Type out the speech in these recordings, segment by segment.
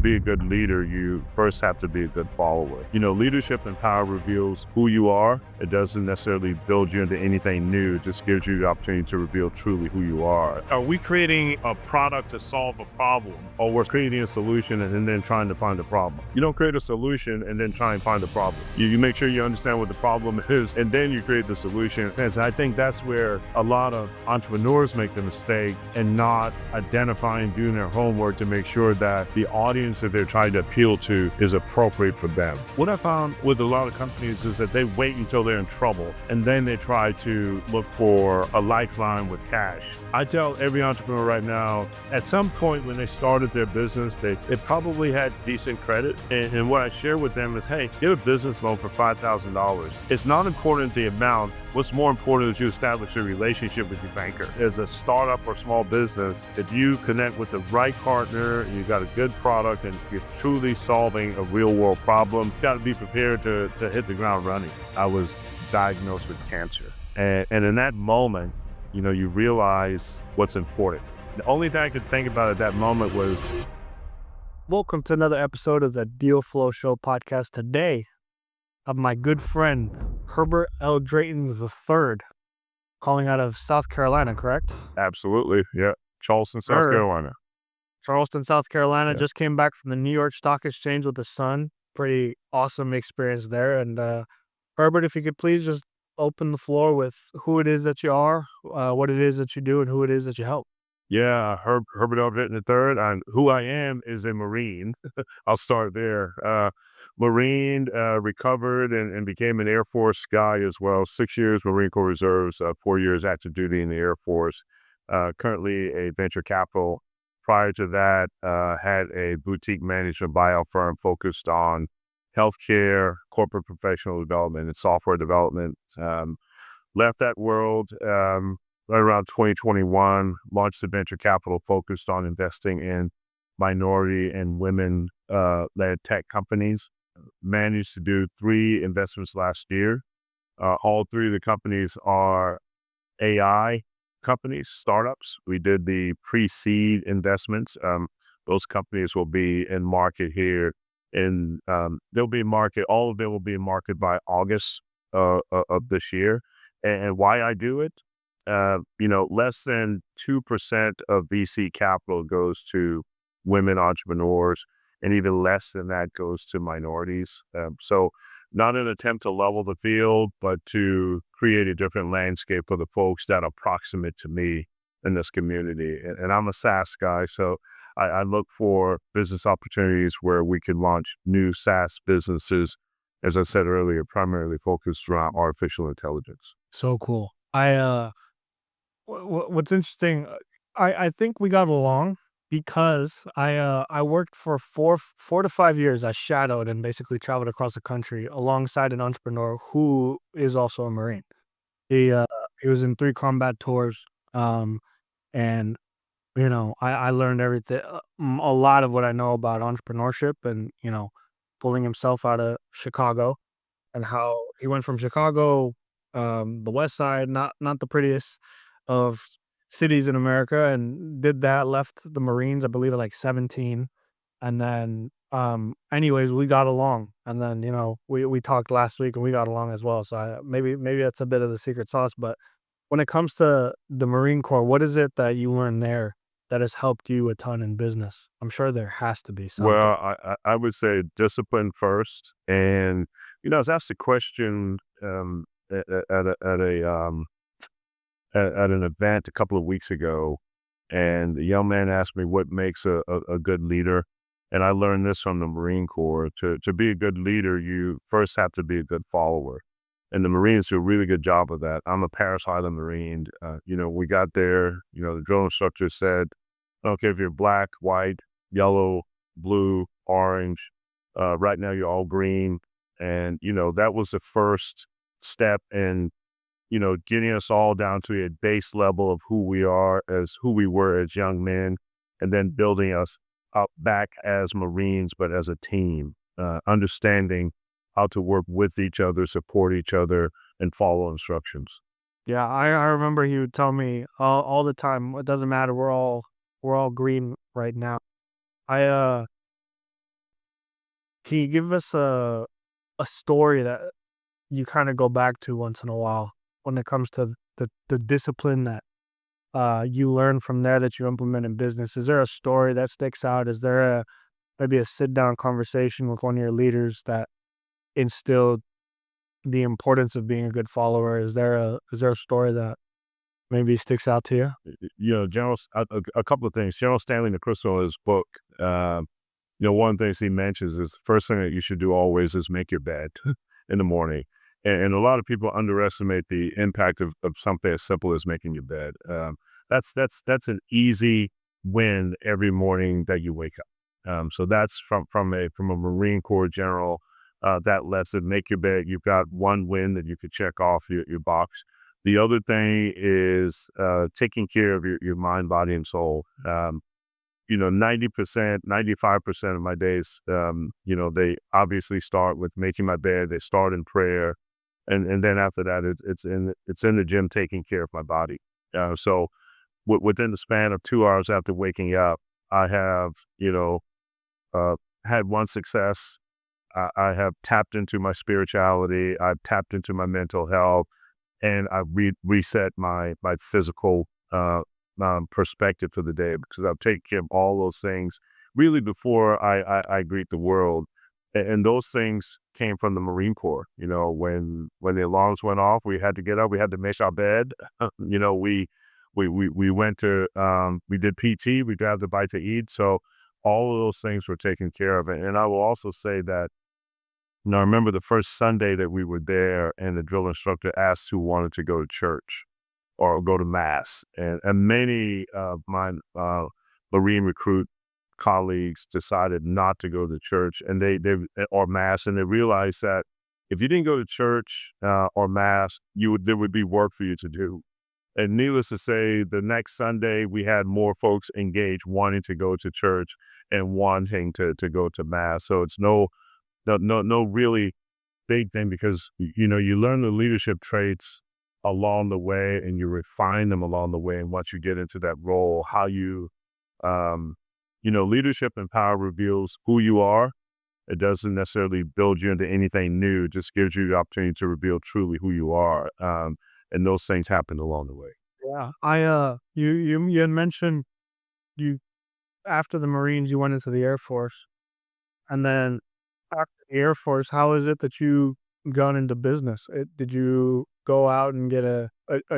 be a good leader, you first have to be a good follower. Leadership and power reveals who you are. It doesn't necessarily build you into anything new. It just gives you the opportunity to reveal truly who you are. Are we creating a product to solve a problem, or we're creating a solution and then trying to find a problem? You don't create a solution and then try and find a problem. You make sure you understand what the problem is, and then you create the solution. And I think that's where a lot of entrepreneurs make the mistake and not identifying, doing their homework to make sure that the audience that they're trying to appeal to is appropriate for them. What I found with a lot of companies is that they wait until they're in trouble and then they try to look for a lifeline with cash. I tell every entrepreneur right now, at some point when they started their business, they probably had decent credit. And what I share with them is, hey, get a business loan for $5,000. It's not important the amount. What's more important is you establish a relationship with your banker. As a startup or small business, if you connect with the right partner, and you've got a good product, and you're truly solving a real world problem, you've got to be prepared to hit the ground running. I was diagnosed with cancer. And in that moment, you realize what's important. The only thing I could think about at that moment was... Welcome to another episode of the Deal Flow Show podcast. Today, of my good friend, Herbert L. Drayton III, calling out of South Carolina, correct? Absolutely, yeah. Charleston, South Carolina. Charleston, South Carolina. Yeah. Just came back from the New York Stock Exchange with the son. Pretty awesome experience there. And Herbert, if you could please just open the floor with who it is that you are, what it is that you do, and who it is that you help. Yeah, Herbert L. Drayton III. And who I am is a Marine. I'll start there. Marine, recovered and became an Air Force guy as well. 6 years Marine Corps Reserves, 4 years active duty in the Air Force. Currently a venture capital. Prior to that, had a boutique management buyout firm focused on healthcare, corporate professional development, and software development. Left that world right around 2021, launched a venture capital focused on investing in minority and women-led tech companies. Managed to do 3 investments last year. All 3 of the companies are AI companies, startups. We did the pre-seed investments. Those companies will be in market here, and they'll be in market. All of them will be in market by August of this year. And why I do it? Less than 2% of VC capital goes to women entrepreneurs, and even less than that goes to minorities. So not an attempt to level the field, but to create a different landscape for the folks that are proximate to me in this community. And I'm a SaaS guy, so I look for business opportunities where we can launch new SaaS businesses, as I said earlier, primarily focused around artificial intelligence. So cool. What's interesting, I think we got along because I worked for 4 to 5 years. I shadowed and basically traveled across the country alongside an entrepreneur who is also a Marine. He was in 3 combat tours, and I learned everything, a lot of what I know about entrepreneurship, and pulling himself out of Chicago, and how he went from Chicago, the West Side, not the prettiest of cities in America, and did that, left the Marines, I believe, at like 17. And then, anyways, we got along. And then, we talked last week and we got along as well. So maybe that's a bit of the secret sauce. But when it comes to the Marine Corps, what is it that you learned there that has helped you a ton in business? I'm sure there has to be something. Well, I would say discipline first. And, I was asked a question at an event a couple of weeks ago, and the young man asked me what makes a good leader. And I learned this from the Marine Corps. To be a good leader, you first have to be a good follower. And the Marines do a really good job of that. I'm a Paris Highland Marine. We got there, the drill instructor said, I don't care if you're black, white, yellow, blue, orange. Right now you're all green. And, that was the first step in getting us all down to a base level of who we were as young men, and then building us up back as Marines, but as a team, understanding how to work with each other, support each other, and follow instructions. Yeah, I remember he would tell me all the time, it doesn't matter, we're all green right now. I Can you give us a story that you kind of go back to once in a while when it comes to the discipline that you learn from there that you implement in business? Is there a story that sticks out? Is there maybe a sit down conversation with one of your leaders that instilled the importance of being a good follower? Is there a story that maybe sticks out to you? A couple of things. General Stanley McChrystal in his book, one of the things he mentions is the first thing that you should do always is make your bed in the morning. And a lot of people underestimate the impact of something as simple as making your bed. That's an easy win every morning that you wake up. So that's from a Marine Corps general, that lesson, make your bed. You've got one win that you could check off your box. The other thing is taking care of your mind, body, and soul. 90%, 95% of my days, they obviously start with making my bed. They start in prayer. And then after that, it's in the gym taking care of my body. So within the span of 2 hours after waking up, I have, had one success. I have tapped into my spirituality. I've tapped into my mental health, and I've reset my physical perspective for the day, because I've taken care of all those things really before I greet the world. And those things came from the Marine Corps. When the alarms went off, we had to get up. We had to make our bed. We went to we did PT. We grabbed a bite to eat. So all of those things were taken care of. And I will also say that, I remember the first Sunday that we were there, and the drill instructor asked who wanted to go to church or go to mass. And many of my Marine recruit colleagues decided not to go to church or mass. And they realized that if you didn't go to church or mass, there would be work for you to do. And needless to say, the next Sunday we had more folks engaged wanting to go to church and wanting to go to mass. So it's no really big thing, because you learn the leadership traits along the way, and you refine them along the way. And once you get into that role, how leadership and power reveals who you are. It doesn't necessarily build you into anything new. It just gives you the opportunity to reveal truly who you are. And those things happen along the way. Yeah, you had mentioned you after the Marines you went into the Air Force, and then after the Air Force, how is it that you got into business? Did you go out and get a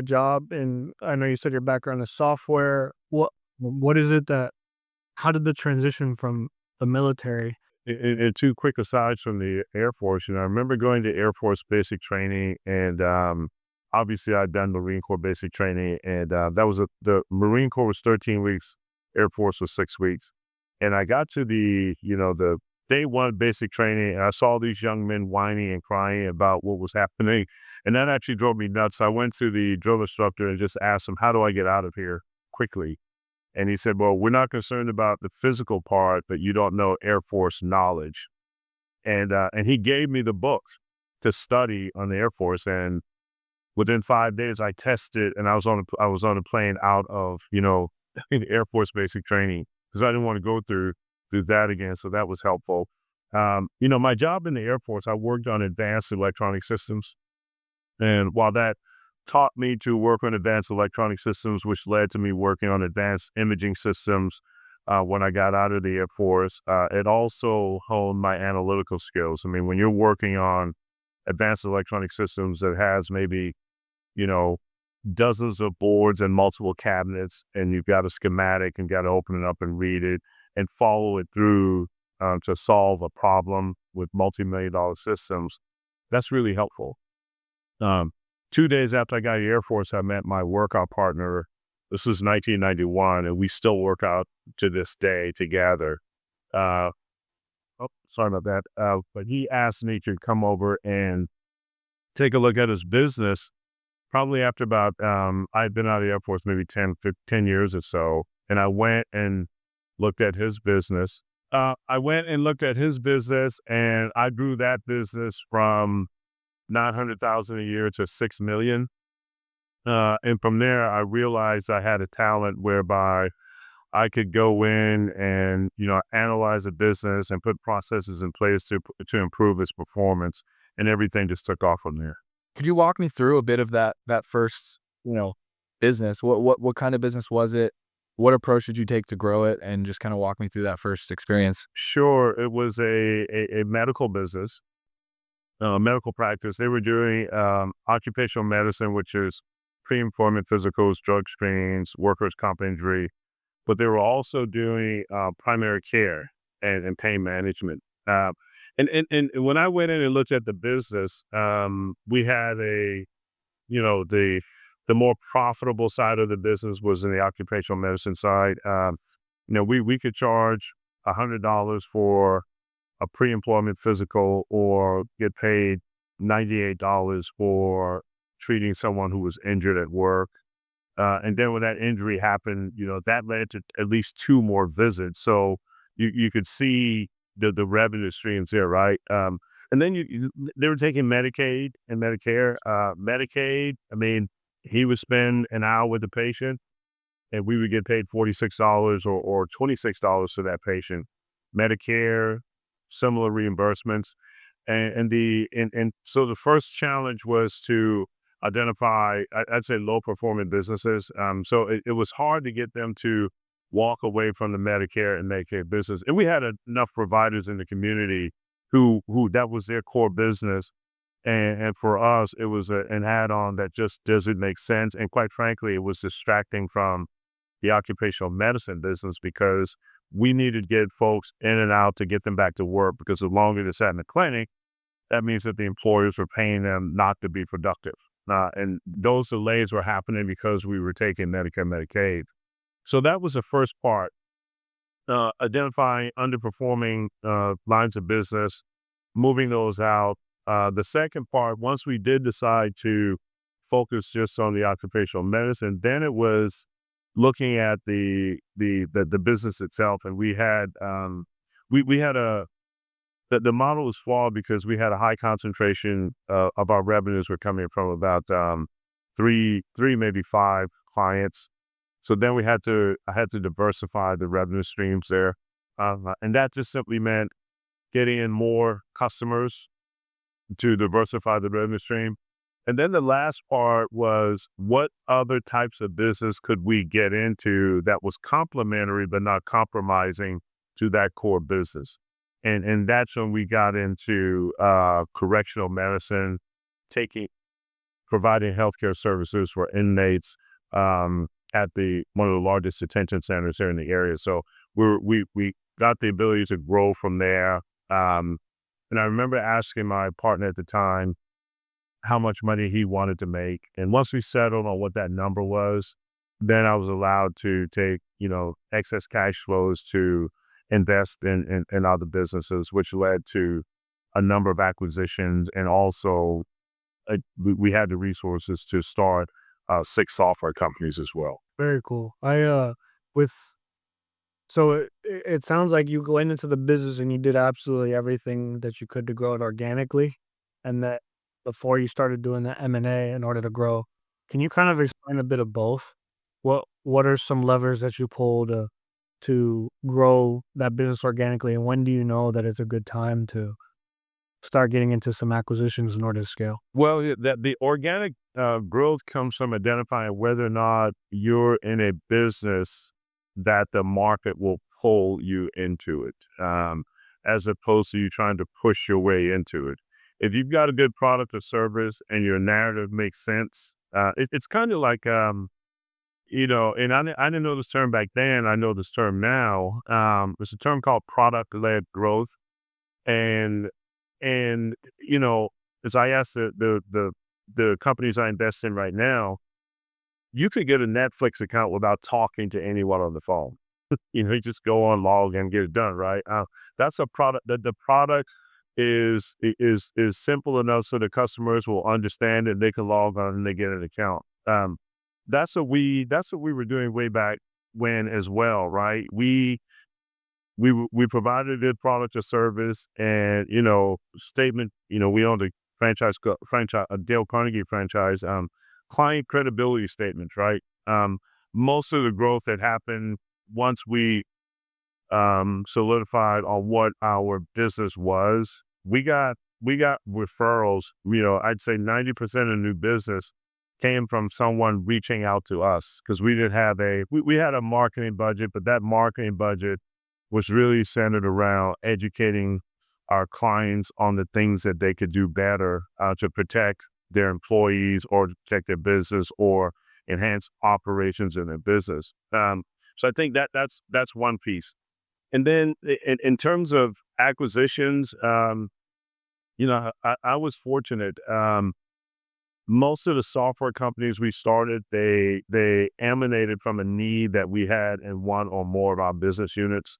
job in? I know you said your background is software. What is it that? How did the transition from the military? And two quick asides from the Air Force. I remember going to Air Force basic training, and obviously I'd done Marine Corps basic training, and the Marine Corps was 13 weeks, Air Force was 6 weeks. And I got to the day one basic training, and I saw these young men whining and crying about what was happening. And that actually drove me nuts. I went to the drill instructor and just asked him, how do I get out of here quickly? And he said, well, we're not concerned about the physical part, but you don't know Air Force knowledge. And he gave me the book to study on the Air Force. And within 5 days, I tested, and I was on a plane out of, Air Force basic training, because I didn't want to go through that again. So that was helpful. My job in the Air Force, I worked on advanced electronic systems. And while that taught me to work on advanced electronic systems, which led to me working on advanced imaging systems when I got out of the Air Force, it also honed my analytical skills. I mean, when you're working on advanced electronic systems that has maybe, dozens of boards and multiple cabinets, and you've got a schematic and got to open it up and read it and follow it through to solve a problem with multi-million-dollar systems, that's really helpful. 2 days after I got out of the Air Force, I met my workout partner. This is 1991, and we still work out to this day together. Sorry about that. But he asked me to come over and take a look at his business. Probably after about, I'd been out of the Air Force maybe 10 years or so, and I went and looked at his business. And I grew that business from 900,000 a year to 6 million. And from there, I realized I had a talent whereby I could go in and, analyze a business and put processes in place to improve its performance, and everything just took off from there. Could you walk me through a bit of that first, business? What kind of business was it? What approach did you take to grow it? And just kind of walk me through that first experience. Sure, it was a medical business, medical practice. They were doing occupational medicine, which is pre-employment physicals, drug screens, workers' comp injury, but they were also doing primary care and pain management. And when I went in and looked at the business, we had the more profitable side of the business was in the occupational medicine side. We could charge $100 for a pre-employment physical or get paid $98 for treating someone who was injured at work. And then when that injury happened, that led to at least two more visits. So you could see the revenue streams there, right? And then they were taking Medicaid and Medicare. Medicaid, I mean, he would spend an hour with the patient and we would get paid $46 or $26 for that patient. Medicare, similar reimbursements. And so the first challenge was to identify, I'd say, low performing businesses. So it was hard to get them to walk away from the Medicare and Medicaid business. And we had enough providers in the community who that was their core business. And for us, it was an add-on that just doesn't make sense. And quite frankly, it was distracting from the occupational medicine business because we needed to get folks in and out to get them back to work, because the longer they sat in the clinic, that means that the employers were paying them not to be productive. And those delays were happening because we were taking Medicare, Medicaid. So that was the first part, identifying underperforming lines of business, moving those out. The second part, once we did decide to focus just on the occupational medicine, then it was looking at the business itself. And we had the model was flawed because we had a high concentration of our revenues were coming from about three, maybe five clients. So then I had to diversify the revenue streams there. And that just simply meant getting in more customers to diversify the revenue stream. And then the last part was, what other types of business could we get into that was complementary but not compromising to that core business? And that's when we got into correctional medicine, providing healthcare services for inmates at one of the largest detention centers here in the area. So we got the ability to grow from there. And I remember asking my partner at the time how much money he wanted to make. And once we settled on what that number was, then I was allowed to take, excess cash flows to invest in other businesses, which led to a number of acquisitions. And also we had the resources to start 6 software companies as well. Very cool. So it sounds like you went into the business and you did absolutely everything that you could to grow it organically, and that before you started doing the M&A in order to grow. Can you kind of explain a bit of both? What are some levers that you pull to grow that business organically, and when do you know that it's a good time to start getting into some acquisitions in order to scale? Well, the organic growth comes from identifying whether or not you're in a business that the market will pull you into it, as opposed to you trying to push your way into it. If you've got a good product or service and your narrative makes sense, it's kind of like, and I didn't know this term back then. I know this term now. It's a term called product-led growth. And as I asked the companies I invest in right now, you could get a Netflix account without talking to anyone on the phone. You just go on, log in, get it done, right? That's a product that the product is simple enough so the customers will understand it. They can log on and they get an account. That's what we were doing way back when as well, right? We provided a good product or service, and statement. We owned a a Dale Carnegie franchise. Client credibility statements, right? Most of the growth that happened once we solidified on what our business was, we got referrals. I'd say 90% of new business came from someone reaching out to us because we didn't have we had a marketing budget, but that marketing budget was really centered around educating our clients on the things that they could do better to protect their employees or to protect their business or enhance operations in their business. So I think that's one piece. And then in terms of acquisitions, I was fortunate. Most of the software companies we started, they emanated from a need that we had in one or more of our business units.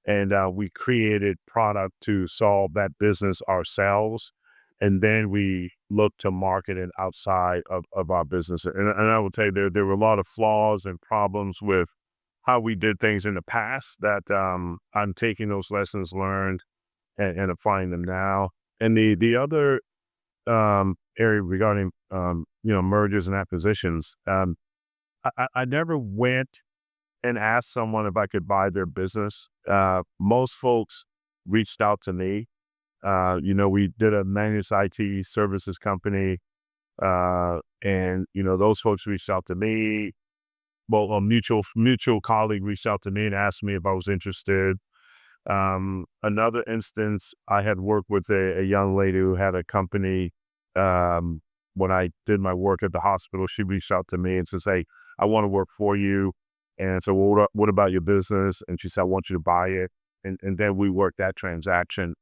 And we created product to solve that business ourselves. And then we looked to market it outside of our business. And I will tell you, there were a lot of flaws and problems with how we did things in the past that I'm taking those lessons learned and applying them now. And the other area regarding mergers and acquisitions, I never went and asked someone if I could buy their business. Most folks reached out to me. We did a managed IT services company, and those folks reached out to me. Well, a mutual colleague reached out to me and asked me if I was interested. Another instance, I had worked with a young lady who had a company. When I did my work at the hospital, she reached out to me and says, "Hey, I want to work for you." And so, well, what about your business? And she said, "I want you to buy it." And then we worked that transaction.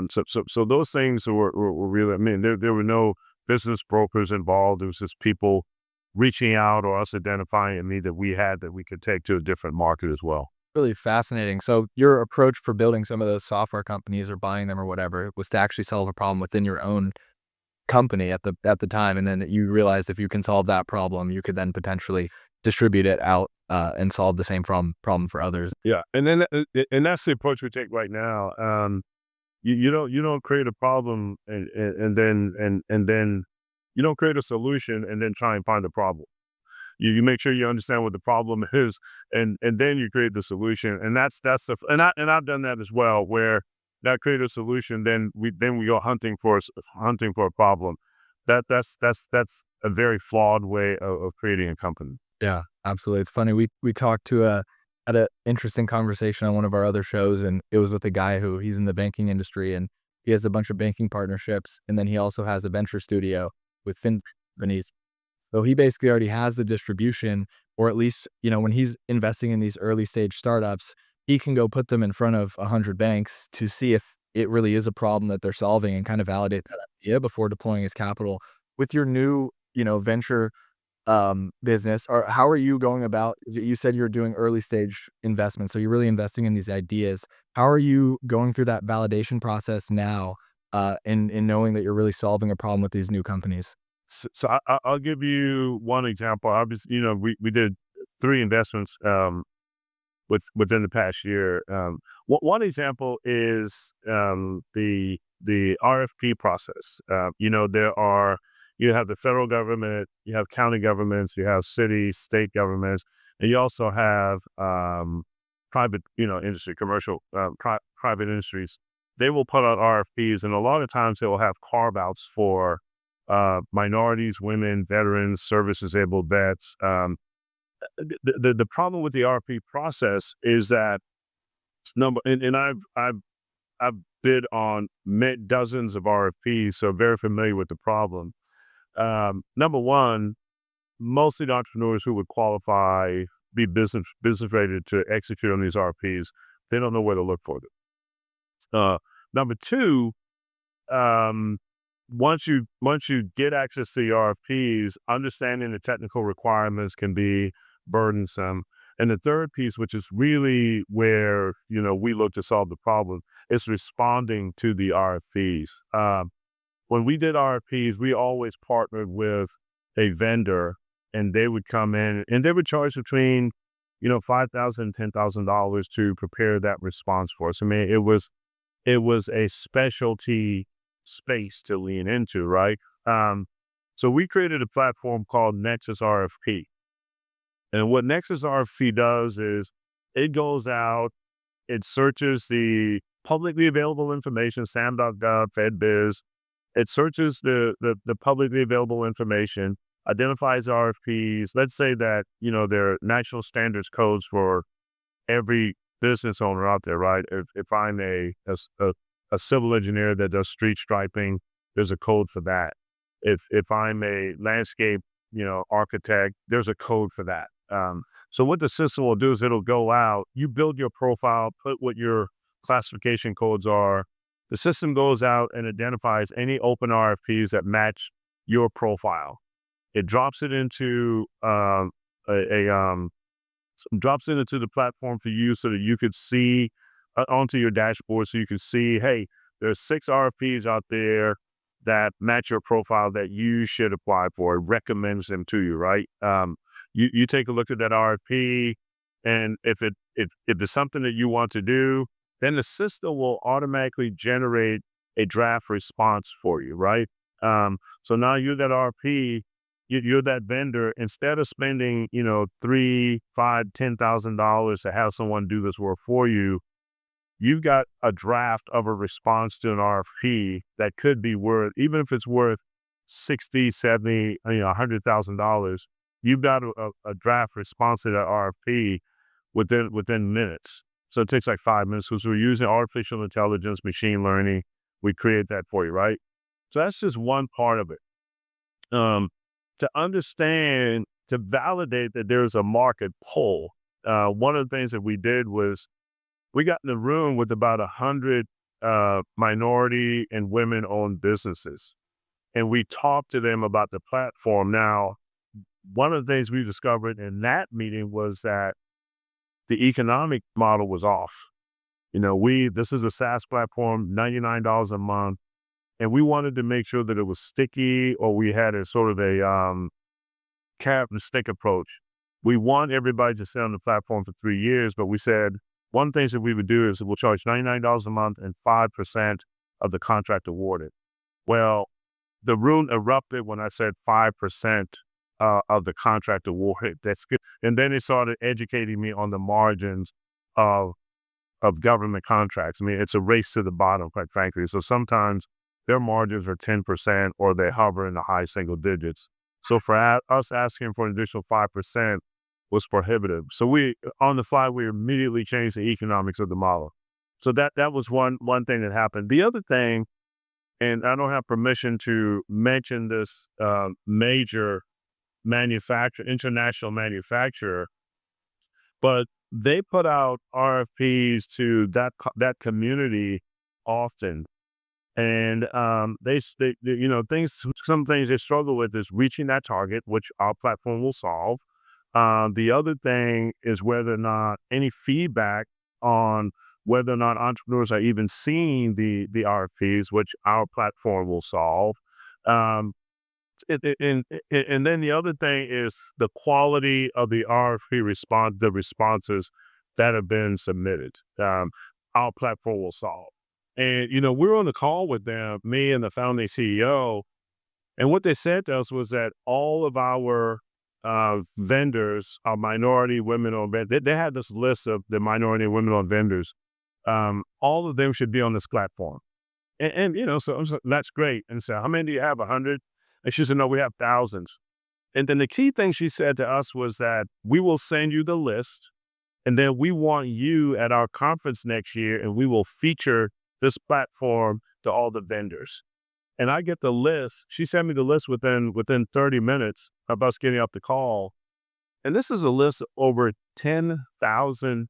So those things were really, there were no business brokers involved. It was just people reaching out or us identifying a need that we had that we could take to a different market as well. Really fascinating. So your approach for building some of those software companies or buying them or whatever was to actually solve a problem within your own company at the time, and then you realized if you can solve that problem, you could then potentially distribute it out and solve the same problem for others. Yeah, and then and that's the approach we take right now. You don't create a problem and then you don't create a solution and then try and find the problem. You make sure you understand what the problem is, and then you create the solution. And and I've done that as well, where that create a solution, then we go hunting for a problem. That's a very flawed way of creating a company. Yeah, absolutely. It's funny. We talked to had an interesting conversation on one of our other shows, and it was with a guy who he's in the banking industry, and he has a bunch of banking partnerships, and then he also has a venture studio with fin companies. So he basically already has the distribution, or at least, when he's investing in these early stage startups, he can go put them in front of 100 banks to see if it really is a problem that they're solving and kind of validate that idea before deploying his capital. With your new, venture business, or how are you going about, you said you're doing early stage investments, so you're really investing in these ideas. How are you going through that validation process now, in knowing that you're really solving a problem with these new companies? So I'll give you one example. Obviously, we did 3 investments within the past year. One example is the RFP process. You have the federal government, you have county governments, you have city, state governments, and you also have private, industry, commercial, private industries. They will put out RFPs, and a lot of times they will have carve outs for minorities, women, veterans, service-disabled vets. The problem with the RFP process is that and I've bid on dozens of RFPs, so very familiar with the problem. Number one, most of the entrepreneurs who would qualify, be business rated to execute on these RFPs, they don't know where to look for them. Number two, once you get access to the RFPs, understanding the technical requirements can be burdensome. And the third piece, which is really where we look to solve the problem, is responding to the RFPs. When we did RFPs, we always partnered with a vendor, and they would come in and they would charge between $5,000 and $10,000 to prepare that response for us. I mean, it was a specialty space to lean into, right? So we created a platform called Nexus RFP. And what Nexus RFP does is It goes out, it searches the publicly available information, SAM.gov, FedBiz. It searches the publicly available information, identifies RFPs. Let's say that, there are national standards codes for every business owner out there, right? If I'm a civil engineer that does street striping, there's a code for that. If I'm a landscape, architect, there's a code for that. So what the system will do is it'll go out, you build your profile, put what your classification codes are. The system goes out and identifies any open RFPs that match your profile. It drops it into drops it into the platform for you so that you could see onto your dashboard, so you can see, hey, there's 6 RFPs out there that match your profile that you should apply for. It recommends them to you, right? You take a look at that RFP, and if it's something that you want to do, then the system will automatically generate a draft response for you, right? So now you're that RFP, you're that vendor. Instead of spending, $3, $5, $10,000 to have someone do this work for you, you've got a draft of a response to an RFP that could be worth, even if it's worth 60, 70, $100,000, you've got a draft response to that RFP within minutes. So it takes like 5 minutes because we're using artificial intelligence, machine learning. We create that for you, right? So that's just one part of it. To understand, to validate that there's a market pull, one of the things that we did was we got in the room with about 100 minority and women-owned businesses, and we talked to them about the platform. Now, one of the things we discovered in that meeting was that the economic model was off. This is a SaaS platform, $99 a month, and we wanted to make sure that it was sticky, or we had a sort of a carrot and stick approach. We want everybody to stay on the platform for 3 years, but we said one of the things that we would do is we'll charge $99 a month and 5% of the contract awarded. Well, the room erupted when I said 5% of the contract awarded. That's good. And then they started educating me on the margins of government contracts. I mean, it's a race to the bottom, quite frankly. So sometimes their margins are 10% or they hover in the high single digits. So for us asking for an additional 5% was prohibitive. So on the fly, we immediately changed the economics of the model. So that was one thing that happened. The other thing, and I don't have permission to mention this major international manufacturer, but they put out RFPs to that community often. And some things they struggle with is reaching that target, which our platform will solve. The other thing is whether or not any feedback on whether or not entrepreneurs are even seeing the RFPs, which our platform will solve. And then the other thing is the quality of the RFP response, the responses that have been submitted. Our platform will solve. And, we were on the call with them, me and the founding CEO, and what they said to us was that all of our vendors are minority, women-owned vendors. They had this list of the minority and women-owned vendors. All of them should be on this platform. And so that's great. And so, how many do you have? 100? And she said, no, we have thousands. And then the key thing she said to us was that we will send you the list, and then we want you at our conference next year, and we will feature this platform to all the vendors. And I get the list. She sent me the list within 30 minutes of us getting off the call. And this is a list of over 10,000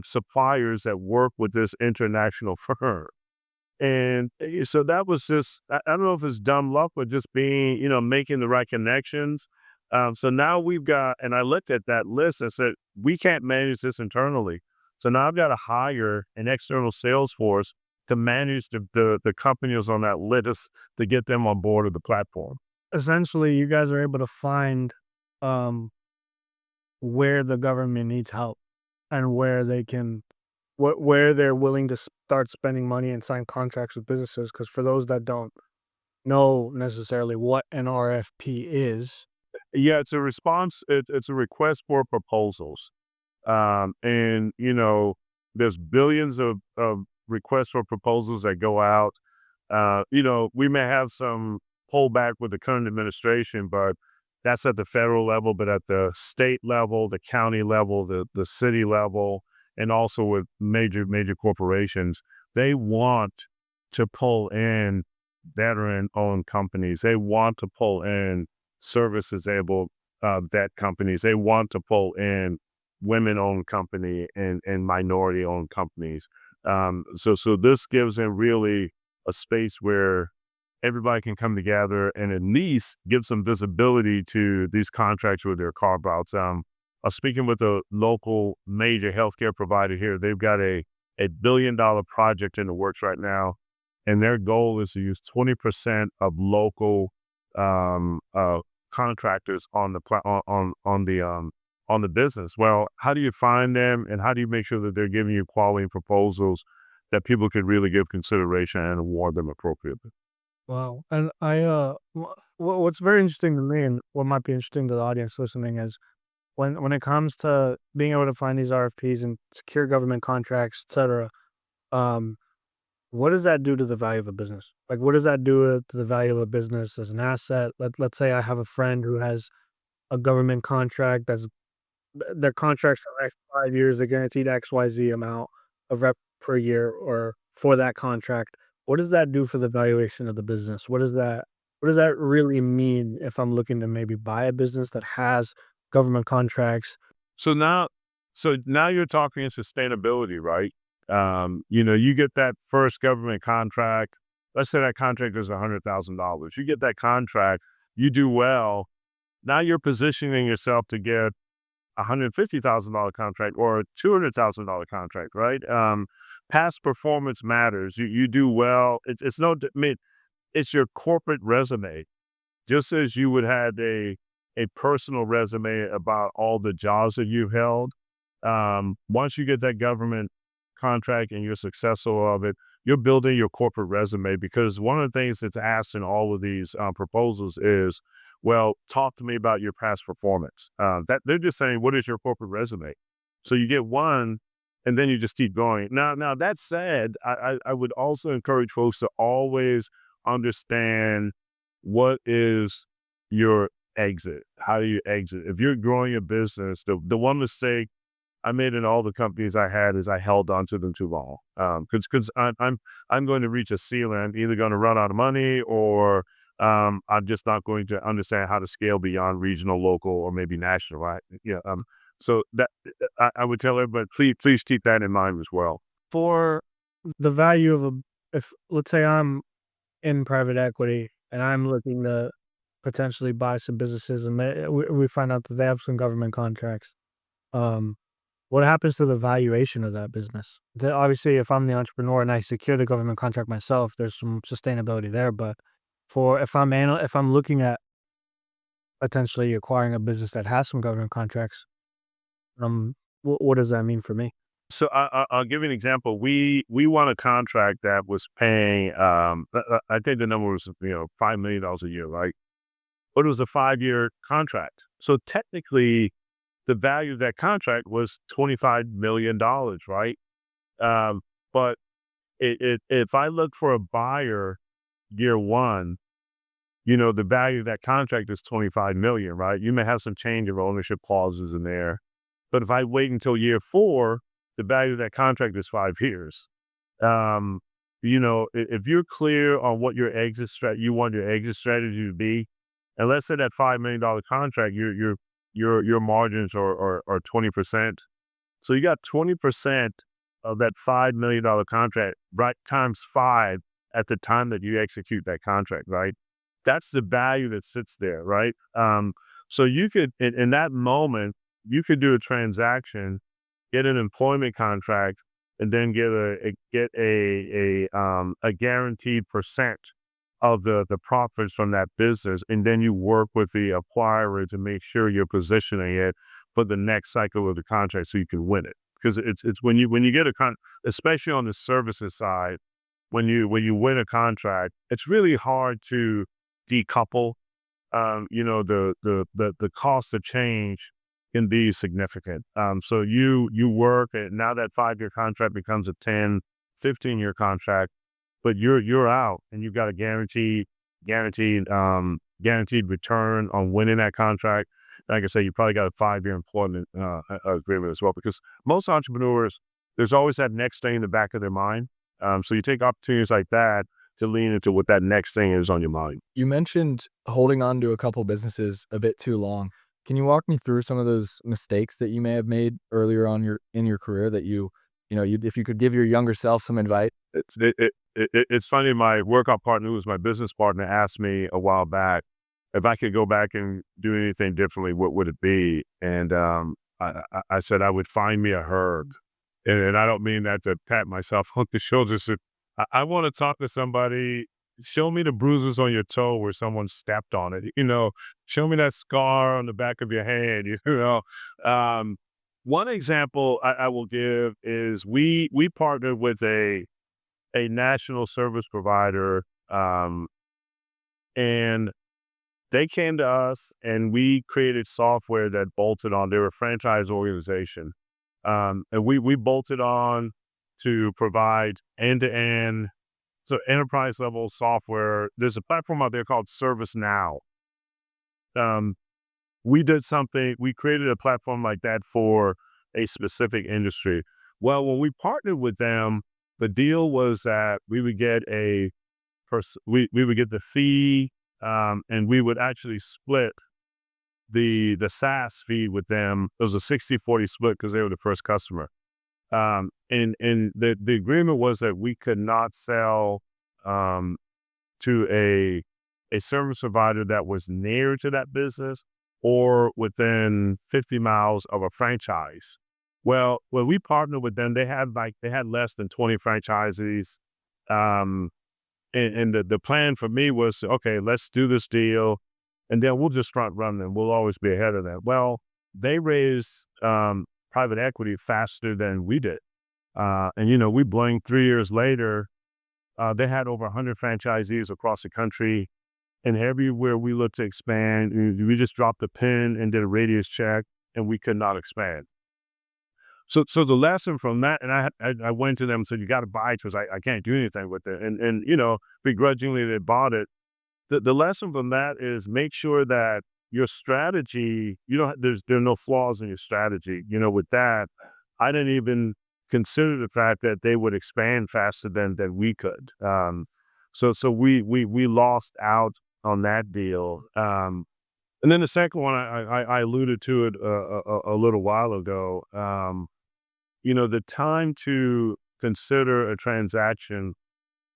suppliers that work with this international firm. And so that was just, I don't know if it's dumb luck, but just being, making the right connections. So now we've got, and I looked at that list and said, we can't manage this internally. So now I've got to hire an external sales force to manage the companies on that list to get them on board with the platform. Essentially, you guys are able to find where the government needs help and where they can, where they're willing to start spending money and sign contracts with businesses. Because for those that don't know necessarily what an RFP is. Yeah, it's a response. It's a request for proposals. And, there's billions of requests for proposals that go out. We may have some pullback with the current administration, but that's at the federal level, but at the state level, the county level, the city level, and also with major corporations, they want to pull in veteran-owned companies. They want to pull in service-disabled vet companies. They want to pull in women-owned company and minority-owned companies. So this gives them really a space where everybody can come together and at least give some visibility to these contracts with their carve-outs. I was speaking with a local major healthcare provider here. They've got a $1 billion project in the works right now, and their goal is to use 20% of local contractors on the business. Well, how do you find them, and how do you make sure that they're giving you quality proposals that people could really give consideration and award them appropriately? Wow. And what's very interesting to me, and what might be interesting to the audience listening, is when it comes to being able to find these RFPs and secure government contracts, et cetera, um, what does that do to the value of a business? Like, what does that do to the value of a business as an asset? Let's say I have a friend who has a government contract that's their contracts for the next 5 years. They're guaranteed XYZ amount of rep per year or for that contract. What does that do for the valuation of the business? What does that really mean if I'm looking to maybe buy a business that has government contracts? So now, you're talking sustainability, right? You get that first government contract. Let's say that contract is $100,000. You get that contract, you do well. Now you're positioning yourself to get $150,000 contract or a $200,000 contract, right? Past performance matters. You do well. It's your corporate resume, just as you would have a personal resume about all the jobs that you've held. Once you get that government contract and you're successful of it, you're building your corporate resume, because one of the things that's asked in all of these proposals is, well, talk to me about your past performance. That they're just saying, what is your corporate resume? So you get one, and then you just keep going. Now that said, I would also encourage folks to always understand what is your exit. How do you exit? If you're growing a business, the one mistake I made in all the companies I had is I held on to them too long. Because I'm going to reach a ceiling. I'm either going to run out of money, or I'm just not going to understand how to scale beyond regional, local, or maybe national. Right? Yeah. So that I would tell everybody, please keep that in mind as well. For the value of if let's say I'm in private equity and I'm looking to potentially buy some businesses, and we find out that they have some government contracts. What happens to the valuation of that business? Obviously, if I'm the entrepreneur and I secure the government contract myself, there's some sustainability there. But if I'm looking at potentially acquiring a business that has some government contracts, what does that mean for me? So I'll give you an example. We won a contract that was paying. I think the number was $5 million a year, right? But it was a 5-year contract. So technically, the value of that contract was $25 million, right? But if I look for a buyer year one, the value of that contract is $25 million, right? You may have some change of ownership clauses in there. But if I wait until year 4, the value of that contract is 5 years. If you're clear on what your you want your exit strategy to be, and let's say that $5 million contract, your margins are 20%. So you got 20% of that $5 million contract, right, times 5 at the time that you execute that contract, right? That's the value that sits there, right? So you could, in that moment, you could do a transaction, get an employment contract, and then get a guaranteed percent of the profits from that business, and then you work with the acquirer to make sure you're positioning it for the next cycle of the contract so you can win it. Because it's when you get especially on the services side, when you win a contract, it's really hard to decouple the cost of change can be significant. So you work, and now that 5-year contract becomes a 10, 15-year contract, but you're out, and you've got a guaranteed return on winning that contract. Like I say, you probably got a 5-year employment agreement as well, because most entrepreneurs, there's always that next thing in the back of their mind. So you take opportunities like that to lean into what that next thing is on your mind. You mentioned holding on to a couple businesses a bit too long. Can you walk me through some of those mistakes that you may have made earlier on in your career that if you could give your younger self some advice? It's funny. My workout partner, who was my business partner, asked me a while back if I could go back and do anything differently, what would it be? And I said I would find me a Herb, and I don't mean that to pat myself on the shoulder. So I want to talk to somebody. Show me the bruises on your toe where someone stepped on it. Show me that scar on the back of your hand. One example I will give is we partnered with a national service provider, and they came to us, and we created software that bolted on. They were a franchise organization, and we bolted on to provide end-to-end, so enterprise level software. There's a platform out there called ServiceNow. We created a platform like that for a specific industry. Well, when we partnered with them, the deal was that we would get we would get the fee, and we would actually split the SaaS fee with them. It was a 60-40 split because they were the first customer. And the agreement was that we could not sell to a service provider that was near to that business or within 50 miles of a franchise. Well, when we partnered with them, they had less than 20 franchisees. And the plan for me was, okay, let's do this deal, and then we'll just start running, and we'll always be ahead of them. Well, they raised private equity faster than we did. And, we blinked 3 years later, they had over 100 franchisees across the country, and everywhere we looked to expand, we just dropped a pin and did a radius check, and we could not expand. So the lesson from that, and I went to them and said, you got to buy it, because I can't do anything with it. And begrudgingly they bought it. The lesson from that is make sure that your strategy, there are no flaws in your strategy. With that, I didn't even consider the fact that they would expand faster than we could. So we lost out on that deal. And then the second one, I alluded to it a little while ago. The time to consider a transaction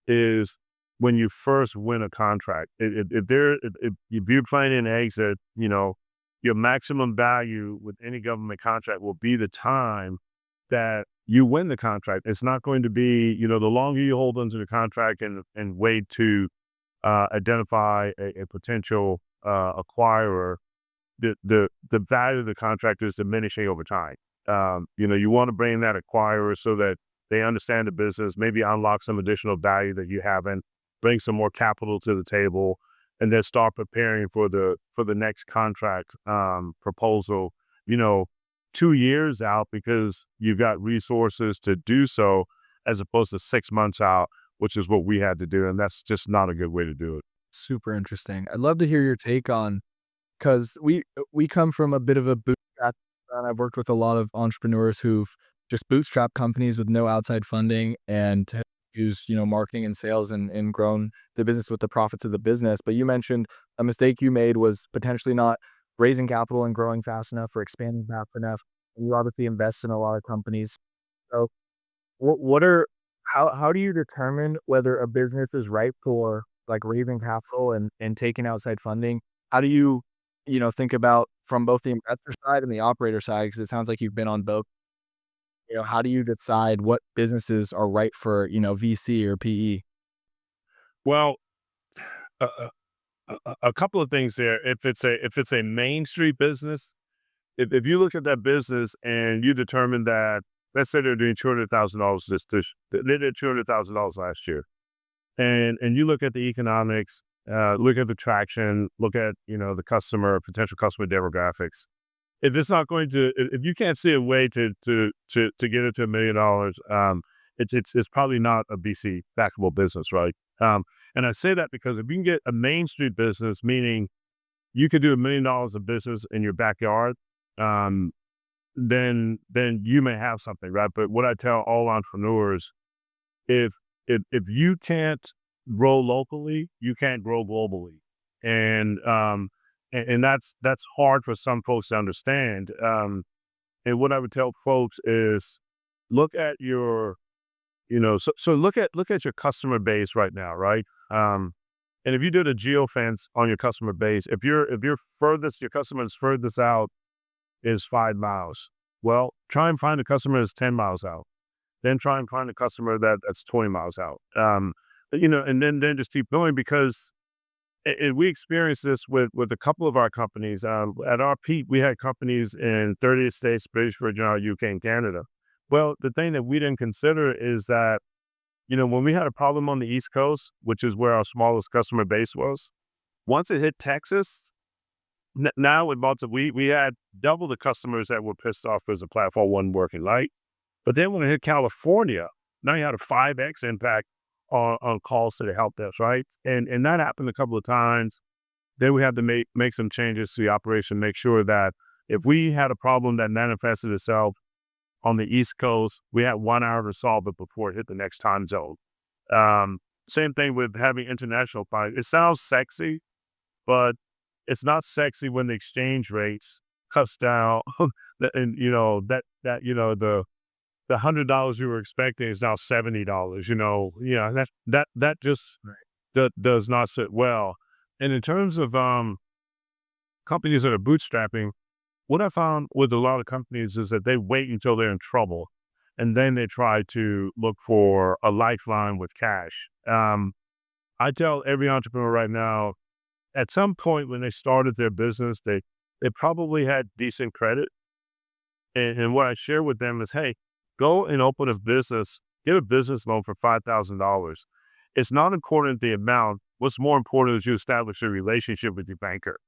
is when you first win a contract. If you're planning an exit, your maximum value with any government contract will be the time that you win the contract. It's not going to be, the longer you hold onto the contract and wait to identify a potential acquirer, the value of the contract is diminishing over time. You want to bring that acquirer so that they understand the business, maybe unlock some additional value that you haven't, bring some more capital to the table, and then start preparing for the next contract proposal, 2 years out, because you've got resources to do so, as opposed to 6 months out, which is what we had to do. And that's just not a good way to do it. Super interesting. I'd love to hear your take on, because we come from a bit of a bootstrap, and I've worked with a lot of entrepreneurs who've just bootstrapped companies with no outside funding and use marketing and sales and grown the business with the profits of the business. But you mentioned a mistake you made was potentially not raising capital and growing fast enough or expanding fast enough. You obviously invest in a lot of companies. So how do you determine whether a business is ripe for like raising capital and taking outside funding? How do you think about from both the investor side and the operator side? Because it sounds like you've been on both. How do you decide what businesses are right for, VC or PE? Well, a couple of things there. If it's a Main Street business, if you look at that business and you determine that, let's say they're doing $200,000 they did $200,000 last year, and you look at the economics, look at the traction, look at the potential customer demographics, if it's not going to, if you can't see a way to get it to $1 million, it's probably not a VC backable business, right? And I say that because if you can get a Main Street business, meaning you could do $1 million of business in your backyard, then you may have something, right? But what I tell all entrepreneurs, if you can't grow locally, you can't grow globally, and that's hard for some folks to understand. And what I would tell folks is look at your, so look at your customer base right now, right? And if you did a geofence on your customer base, if your customer's furthest out is 5 miles, well, try and find a customer that's 10 miles out. Then try and find a customer that's 20 miles out. And then just keep going, because we experienced this with a couple of our companies. At our peak, we had companies in 30 states, British Virgin, UK, and Canada. Well, the thing that we didn't consider is that, when we had a problem on the East Coast, which is where our smallest customer base was, once it hit Texas, now with we had double the customers that were pissed off because the platform wasn't working, right? But then when it hit California, now you had a 5x impact on calls to the help desk, right? And that happened a couple of times. Then we had to make some changes to the operation, make sure that if we had a problem that manifested itself on the East Coast, we had 1 hour to solve it before it hit the next time zone. Same thing with having international clients. It sounds sexy, but it's not sexy when the exchange rates cuts down, and the $100 you were expecting is now $70. That just does not sit well. And in terms of companies that are bootstrapping, what I found with a lot of companies is that they wait until they're in trouble, and then they try to look for a lifeline with cash. I tell every entrepreneur right now, at some point when they started their business, they probably had decent credit. And what I share with them is, hey, go and open a business, get a business loan for $5,000. It's not important the amount. What's more important is you establish a relationship with your banker.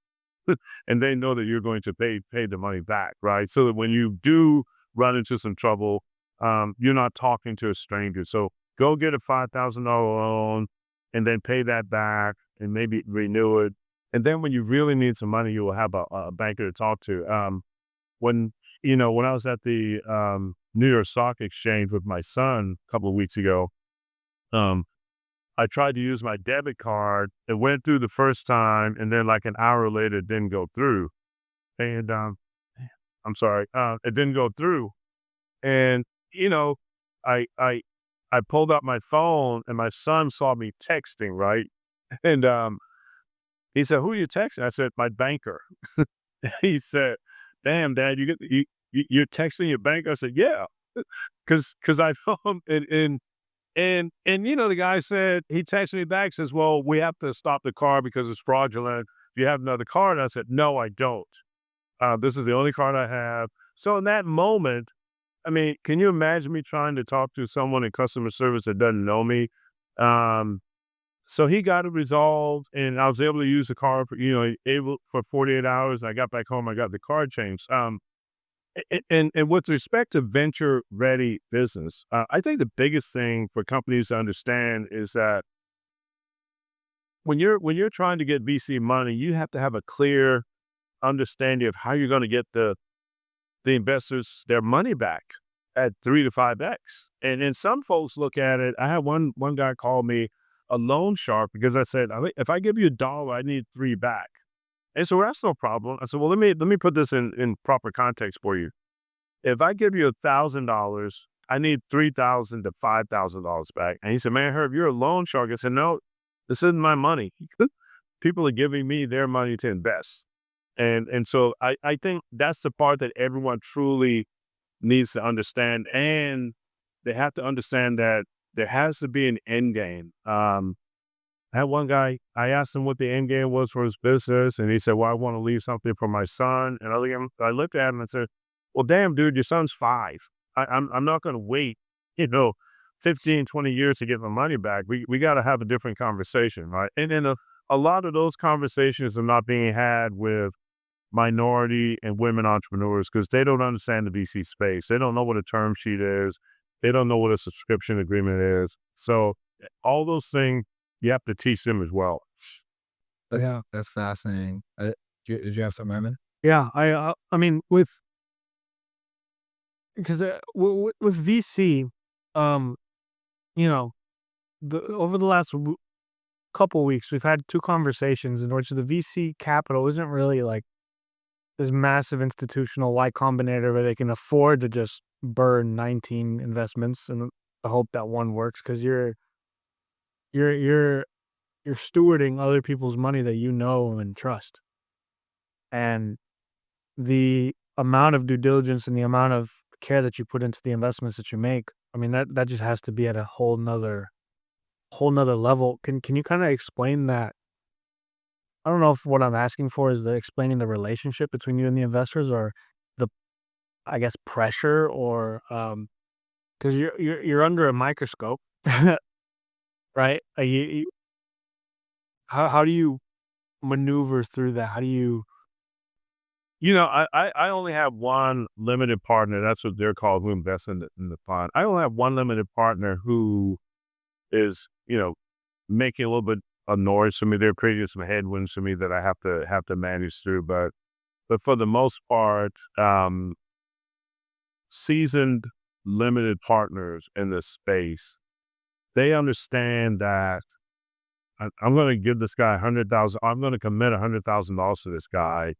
And they know that you're going to pay the money back, right? So that when you do run into some trouble, you're not talking to a stranger. So go get a $5,000 loan and then pay that back and maybe renew it. And then when you really need some money, you will have a banker to talk to. When I was at the New York Stock Exchange with my son a couple of weeks ago, I tried to use my debit card. It went through the first time, and then like an hour later, it didn't go through. And I'm sorry, it didn't go through. And I pulled out my phone, and my son saw me texting, right? And he said, "Who are you texting?" I said, "My banker." He said, "Damn, Dad, you're texting your bank?" I said, "Yeah," because I phoned and the guy said, he texted me back, says, "Well, we have to stop the car because it's fraudulent. Do you have another card?" I said, "No, I don't. This is the only card I have." So in that moment, I mean, can you imagine me trying to talk to someone in customer service that doesn't know me? So he got it resolved, and I was able to use the card for 48 hours. I got back home, I got the card changed. And with respect to venture ready business, I think the biggest thing for companies to understand is that when you're trying to get VC money, you have to have a clear understanding of how you're going to get the investors their money back at 3 to 5x. And some folks look at it. I had one guy call me a loan shark because I said, if I give you $1, I need 3 back. And so that's no problem. I said, well, let me put this in proper context for you. If I give you $1,000, I need $3,000 to $5,000 back. And he said, "Man, Herb, you're a loan shark." I said, "No, this isn't my money. People are giving me their money to invest." And so I think that's the part that everyone truly needs to understand. And they have to understand that there has to be an end game. I had one guy, I asked him what the end game was for his business, and he said, "Well, I want to leave something for my son." And I looked at him and said, "Well, damn, dude, your son's 5. I'm not going to wait, 15, 20 years to get my money back. We got to have a different conversation, right?" And then a lot of those conversations are not being had with minority and women entrepreneurs because they don't understand the VC space. They don't know what a term sheet is. They don't know what a subscription agreement is. So all those things you have to teach them as well. Yeah, that's fascinating. Did you have something, Armin? Yeah, I mean, because with VC, um, you know, over the last couple weeks, we've had two conversations in which the VC capital isn't really like this massive institutional Y Combinator where they can afford to just burn 19 investments and hope that one works because you're you're you're stewarding other people's money that you know and trust, and the amount of due diligence and the amount of care that you put into the investments that you make, I mean, that just has to be at a whole nother level. Can you kind of explain that? I don't know if what I'm asking for is explaining the relationship between you and the investors, or the, I guess, pressure, or because you're under a microscope, right? How do you maneuver through that? How do you? I only have one limited partner. That's what they're called, who invests in the fund. I only have one limited partner who is, making a little bit of noise for me. They're creating some headwinds for me that I have to manage through. But for the most part, seasoned limited partners in this space, they understand that I'm going to give this guy 100,000. I'm going to commit $100,000 to this guy,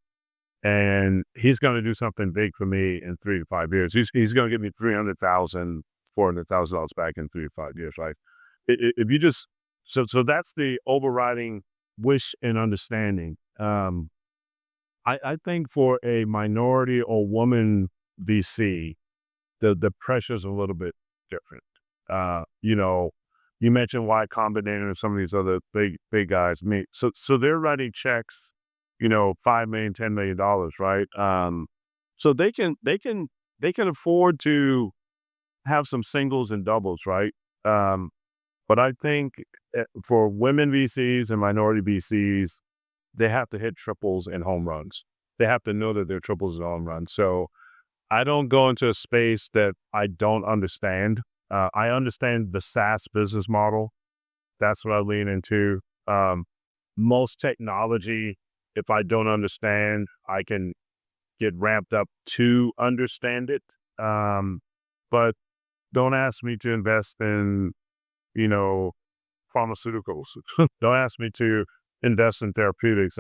and he's going to do something big for me in 3 to 5 years. He's going to give me $300,000, $400,000 back in 3 to 5 years, right? If you just so that's the overriding wish and understanding. I think for a minority or woman VC, the pressure's a little bit different. You mentioned Y Combinator and some of these other big guys. So they're writing checks, $5 million, $10 million, right? So they can afford to have some singles and doubles, right? But I think for women VCs and minority VCs, they have to hit triples and home runs. They have to know that they're triples and home runs. So I don't go into a space that I don't understand. I understand the SaaS business model. That's what I lean into. Most technology, if I don't understand, I can get ramped up to understand it. But don't ask me to invest in, pharmaceuticals. Don't ask me to invest in therapeutics.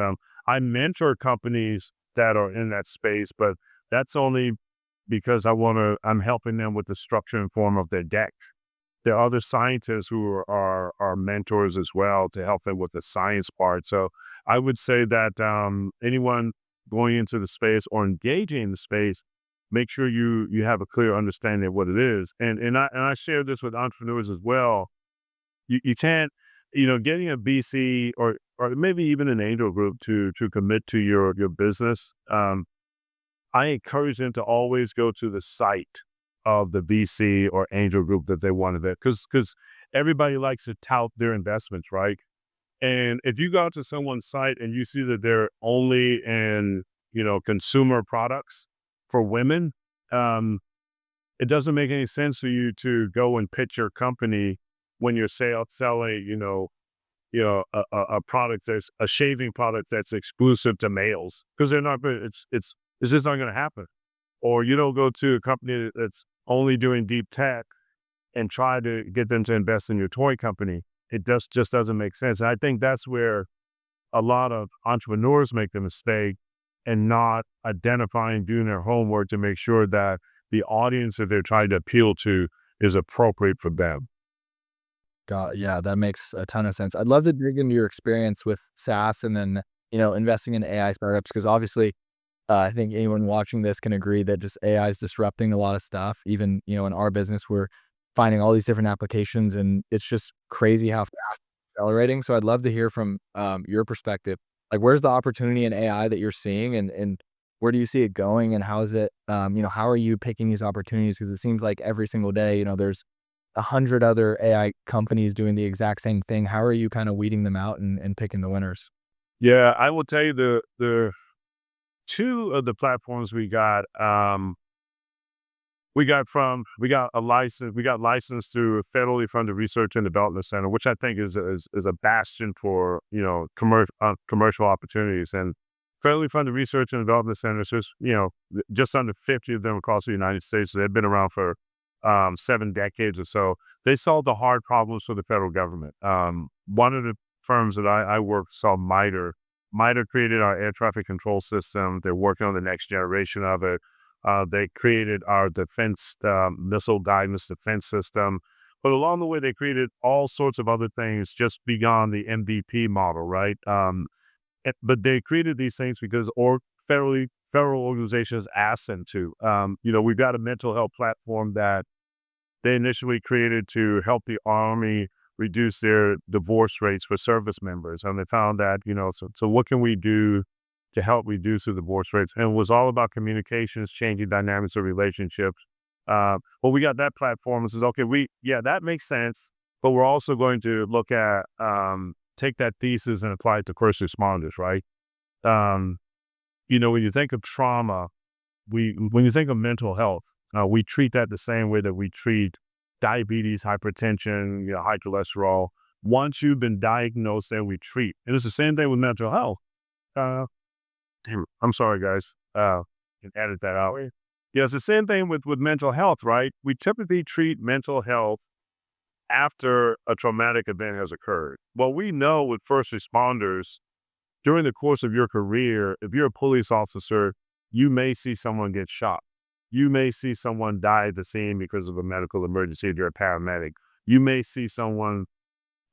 I mentor companies that are in that space, but that's only because I'm helping them with the structure and form of their deck. There are other scientists who are mentors as well to help them with the science part. So I would say that anyone going into the space or engaging in the space, make sure you have a clear understanding of what it is. And I share this with entrepreneurs as well. You can't, getting a VC or maybe even an angel group to commit to your business. I encourage them to always go to the site of the VC or angel group that they wanted it, because everybody likes to tout their investments, right? And if you go to someone's site and you see that they're only in, consumer products for women, it doesn't make any sense for you to go and pitch your company when you're selling, a product that's a shaving product that's exclusive to males, because they're not. It's just not going to happen. Or you don't go to a company that's only doing deep tech and try to get them to invest in your toy company. It just doesn't make sense. And I think that's where a lot of entrepreneurs make the mistake, and not identifying, doing their homework to make sure that the audience that they're trying to appeal to is appropriate for them. Yeah, that makes a ton of sense. I'd love to dig into your experience with SaaS and then, investing in AI startups, because obviously, I think anyone watching this can agree that just AI is disrupting a lot of stuff. Even, in our business, we're finding all these different applications, and it's just crazy how fast it's accelerating. So I'd love to hear from your perspective. Like, where's the opportunity in AI that you're seeing, and where do you see it going, and how is it, how are you picking these opportunities? Because it seems like every single day, there's 100 other AI companies doing the exact same thing. How are you kind of weeding them out and picking the winners? Yeah, I will tell you the two of the platforms we got a license. We got licensed through a federally funded research and development center, which I think is a bastion for commercial opportunities. And federally funded research and development centers, there's just under 50 of them across the United States. They've been around for 7 decades or so. They solve the hard problems for the federal government. One of the firms that I work solved MITRE. MITRE created our air traffic control system. They're working on the next generation of it. They created our defense missile guidance defense system. But along the way, they created all sorts of other things just beyond the MVP model, right? But they created these things because federal organizations asked them to. We've got a mental health platform that they initially created to help the Army reduce their divorce rates for service members. And they found that, so what can we do to help reduce the divorce rates? And it was all about communications, changing dynamics of relationships. Well, we got that platform and says, okay, that makes sense, but we're also going to look at, take that thesis and apply it to first responders, right? When you think of trauma, when you think of mental health, we treat that the same way that we treat diabetes, hypertension, high cholesterol. Once you've been diagnosed, then we treat. And it's the same thing with mental health. I'm sorry, guys. Can edit that out. Yeah, it's the same thing with mental health, right? We typically treat mental health after a traumatic event has occurred. Well, we know with first responders, during the course of your career, if you're a police officer, you may see someone get shot. You may see someone die at the scene because of a medical emergency if you're a paramedic. You may see someone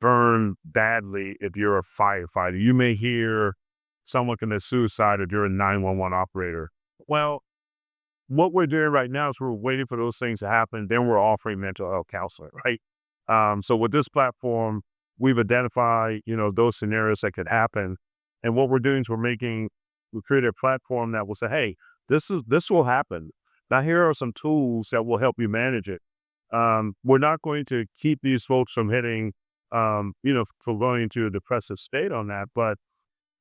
burn badly if you're a firefighter. You may hear someone commit suicide if you're a 911 operator. Well, what we're doing right now is we're waiting for those things to happen. Then we're offering mental health counseling, right? So with this platform, we've identified, those scenarios that could happen. And what we're doing is we create a platform that will say, hey, this will happen. Now, here are some tools that will help you manage it. We're not going to keep these folks from hitting, from going into a depressive state on that. But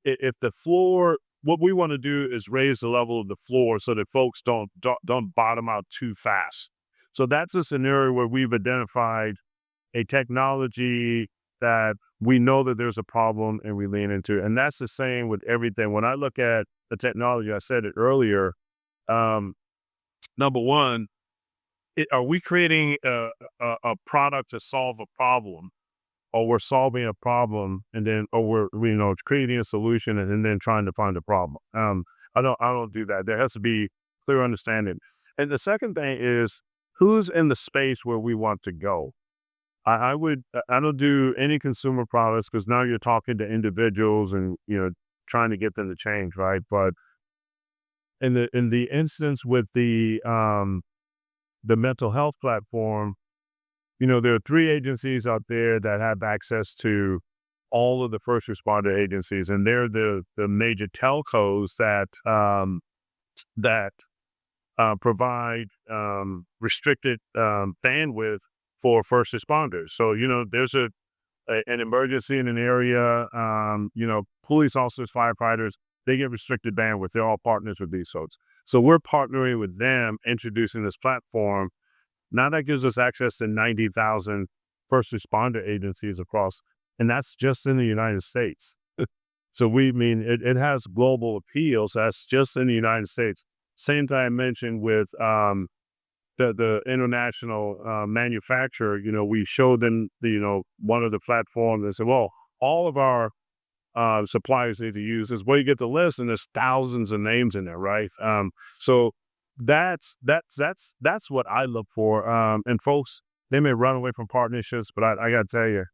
if the floor, what we want to do is raise the level of the floor so that folks don't bottom out too fast. So that's a scenario where we've identified a technology that we know that there's a problem and we lean into. And that's the same with everything. When I look at the technology, I said it earlier, number one, are we creating a product to solve a problem, or we're solving a problem and then, or we're creating a solution and then trying to find a problem? I don't do that. There has to be clear understanding. And the second thing is, who's in the space where we want to go? I don't do any consumer products because now you're talking to individuals and trying to get them to change, right? But in the instance with the mental health platform, there are 3 agencies out there that have access to all of the first responder agencies, and they're the major telcos that provide restricted bandwidth for first responders. So, there's an emergency in an area, police officers, firefighters, they get restricted bandwidth. They're all partners with these folks. So we're partnering with them, introducing this platform. Now that gives us access to 90,000 first responder agencies across, and that's just in the United States. So it has global appeal. So that's just in the United States. Same thing I mentioned with the international manufacturer. We showed them one of the platforms and said, well, all of our suppliers need to use this. Well, you get the list, and there's thousands of names in there, right? So that's what I look for. And folks, they may run away from partnerships, but I got to tell you,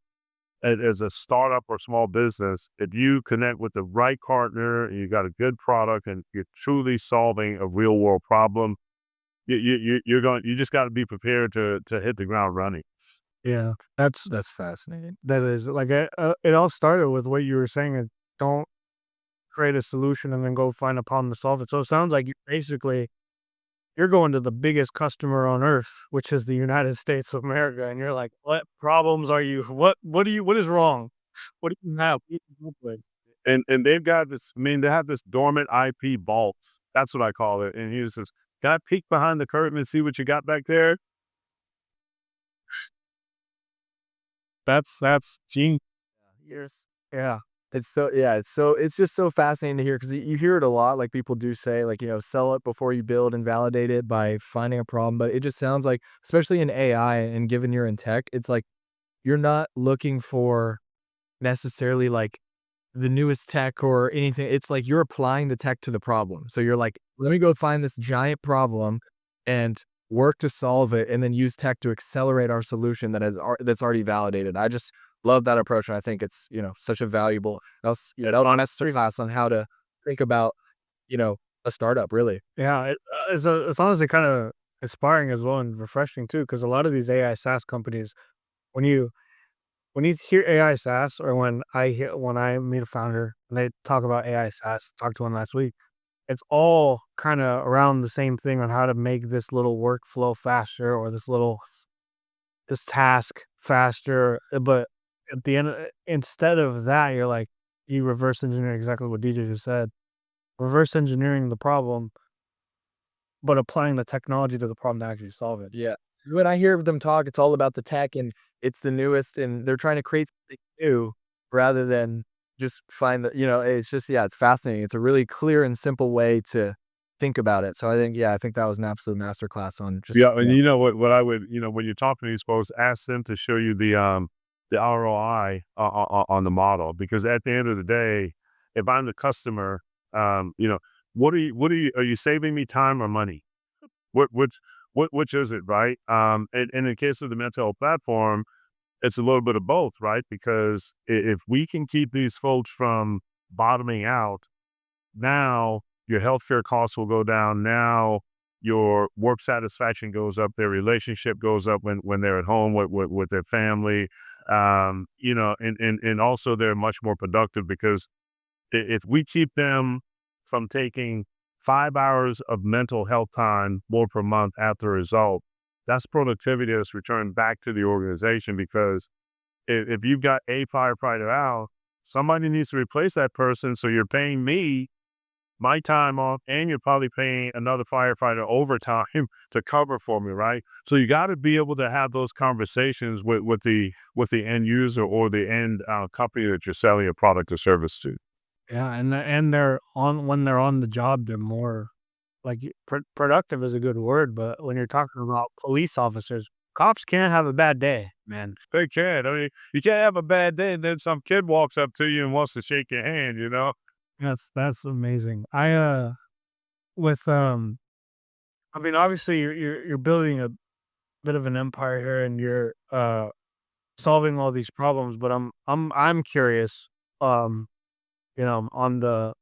as a startup or small business, if you connect with the right partner, and you got a good product, and you're truly solving a real world problem, you just got to be prepared to hit the ground running. Yeah, That's fascinating. that is like it all started with what you were saying. Don't create a solution and then go find a problem to solve it. So it sounds like you're going to the biggest customer on earth, which is the United States of America, and you're like, what problems are you? What is wrong? What do you have? What do you come up with? And they've got this. I mean, they have this dormant IP vault. That's what I call it. And he says, "Can I peek behind the curtain and see what you got back there?" That's genius. Years. Yeah. It's just so fascinating to hear because you hear it a lot. Like people do say, like, sell it before you build and validate it by finding a problem. But it just sounds like, especially in AI and given you're in tech, it's like you're not looking for necessarily like the newest tech or anything. It's like you're applying the tech to the problem. So you're like, let me go find this giant problem and work to solve it, and then use tech to accelerate our solution that's already validated. I just love that approach, and I think it's such a valuable else unnecessary class on how to think about a startup really. Yeah, it's honestly kind of inspiring as well and refreshing too, because a lot of these AI SaaS companies, when you hear AI SaaS, or when I meet a founder and they talk about AI SaaS, talked to one last week, it's all kind of around the same thing on how to make this little workflow faster, or this task faster. But at the end, instead of that, you're like, you reverse engineer exactly what DJ just said, reverse engineering the problem, but applying the technology to the problem to actually solve it. Yeah. When I hear them talk, it's all about the tech and it's the newest and they're trying to create something new rather than just find it's just, yeah, it's fascinating. It's a really clear and simple way to think about it. So I think that was an absolute masterclass on just, Yeah, and you know what I would, when you talk to these folks, ask them to show you the ROI on the model, because at the end of the day, if I'm the customer, are you saving me time or money? What which is it, right? And in the case of the mental health platform, it's a little bit of both, right? Because if we can keep these folks from bottoming out, now your healthcare costs will go down. Now your work satisfaction goes up. Their relationship goes up when they're at home with their family. And also they're much more productive, because if we keep them from taking 5 hours of mental health time more per month after a result, that's productivity that's returned back to the organization. Because if you've got a firefighter out, somebody needs to replace that person. So you're paying me my time off, and you're probably paying another firefighter overtime to cover for me, right? So you got to be able to have those conversations with the end user, or the end company that you're selling a product or service to. Yeah, and they're on when they're on the job, they're more like productive is a good word, but when you're talking about police officers, cops can't have a bad day, man. They can. I mean, you can't have a bad day and then some kid walks up to you and wants to shake your hand, That's amazing. With I mean, obviously you're building a bit of an empire here, and you're solving all these problems, but I'm curious, um, on the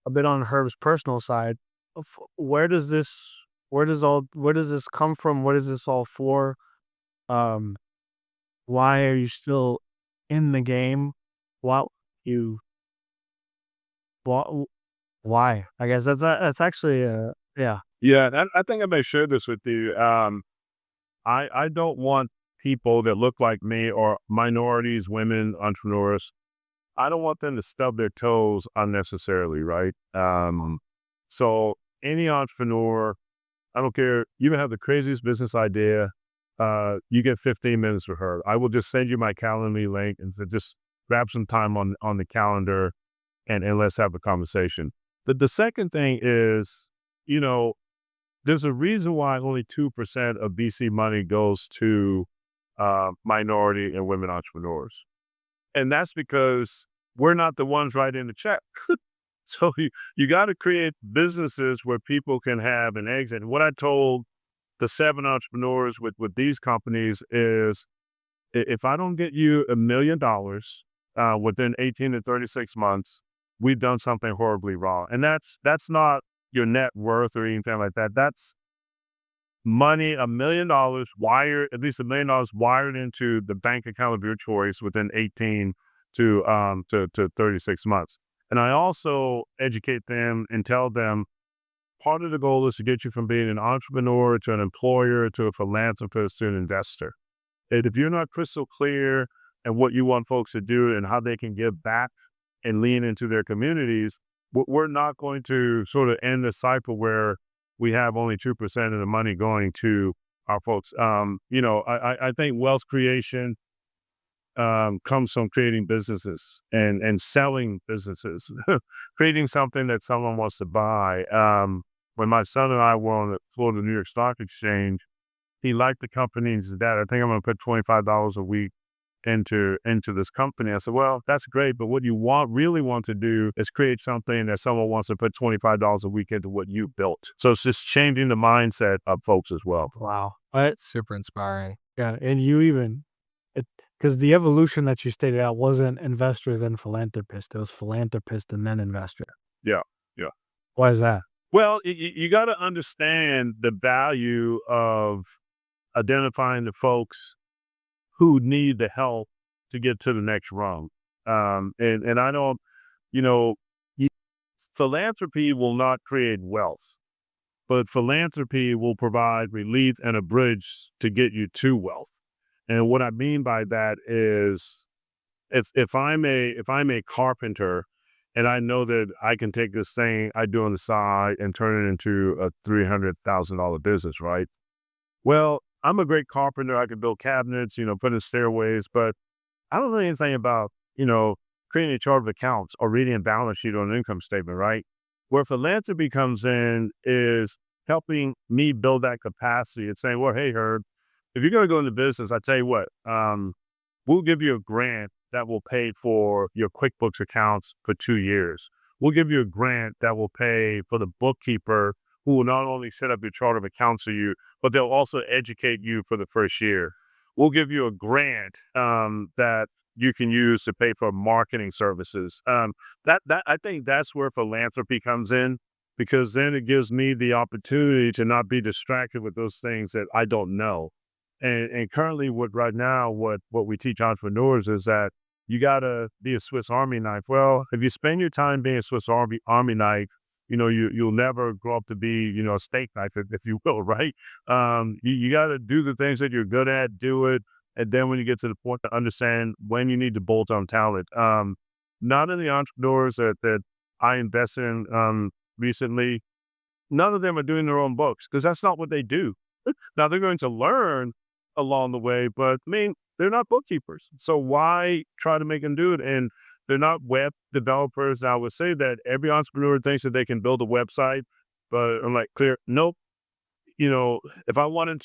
a bit on Herb's personal side, of where does this come from? What is this all for? Um, why are you still in the game? What you what why? I guess that's actually yeah. Yeah, I think I may share this with you. I don't want people that look like me, or minorities, women, entrepreneurs. I don't want them to stub their toes unnecessarily, right? So any entrepreneur, I don't care, you can have the craziest business idea. You get 15 minutes with her. I will just send you my Calendly link and say, just grab some time on the calendar, and let's have a conversation. The second thing is, there's a reason why only 2% of VC money goes to minority and women entrepreneurs. And that's because we're not the ones writing the check. So you got to create businesses where people can have an exit. And what I told the 7 entrepreneurs with these companies is, if I don't get you $1 million within 18 to 36 months, we've done something horribly wrong. And that's not your net worth or anything like that. That's money, $1 million wired, at least $1 million wired into the bank account of your choice within 18 to 36 months. And I also educate them and tell them, part of the goal is to get you from being an entrepreneur to an employer to a philanthropist to an investor. And if you're not crystal clear and what you want folks to do and how they can give back and lean into their communities, we're not going to sort of end the cycle where we have only 2% of the money going to our folks. I think wealth creation comes from creating businesses and selling businesses, creating something that someone wants to buy. When my son and I were on the floor of the New York Stock Exchange, he liked the company. He said, "Dad, I think I'm going to put $25 a week into this company." I said, "Well, that's great, but what you really want to do is create something that someone wants to put $25 a week into what you built." So it's just changing the mindset of folks as well. Wow. Super inspiring. Yeah, and you even because the evolution that you stated out wasn't investor then philanthropist. It was philanthropist and then investor. Yeah, yeah. Why is that? Well, you got to understand the value of identifying the folks who need the help to get to the next rung. And I don't, you know, philanthropy will not create wealth, but philanthropy will provide relief and a bridge to get you to wealth. And what I mean by that is if I'm a carpenter and I know that I can take this thing I do on the side and turn it into a $300,000 business, right? Well, I'm a great carpenter. I can build cabinets, put in stairways, but I don't know anything about, creating a chart of accounts or reading a balance sheet or an income statement, right? Where philanthropy comes in is helping me build that capacity and saying, well, hey, Herb, if you're going to go into business, I tell you what, we'll give you a grant that will pay for your QuickBooks accounts for 2 years. We'll give you a grant that will pay for the bookkeeper who will not only set up your chart of accounts for you, but they'll also educate you for the first year. We'll give you a grant that you can use to pay for marketing services. That I think that's where philanthropy comes in, because then it gives me the opportunity to not be distracted with those things that I don't know. And currently, what we teach entrepreneurs is that you got to be a Swiss Army knife. Well, if you spend your time being a Swiss Army knife, you'll never grow up to be, a steak knife, if you will, right? You got to do the things that you're good at, do it. And then when you get to the point to understand when you need to bolt on talent, none of the entrepreneurs that I invest in recently, none of them are doing their own books because that's not what they do. Now they're going to learn along the way, but I mean, they're not bookkeepers. So why try to make them do it? And they're not web developers. Now I would say that every entrepreneur thinks that they can build a website, but I'm like, clear, nope. If I wanted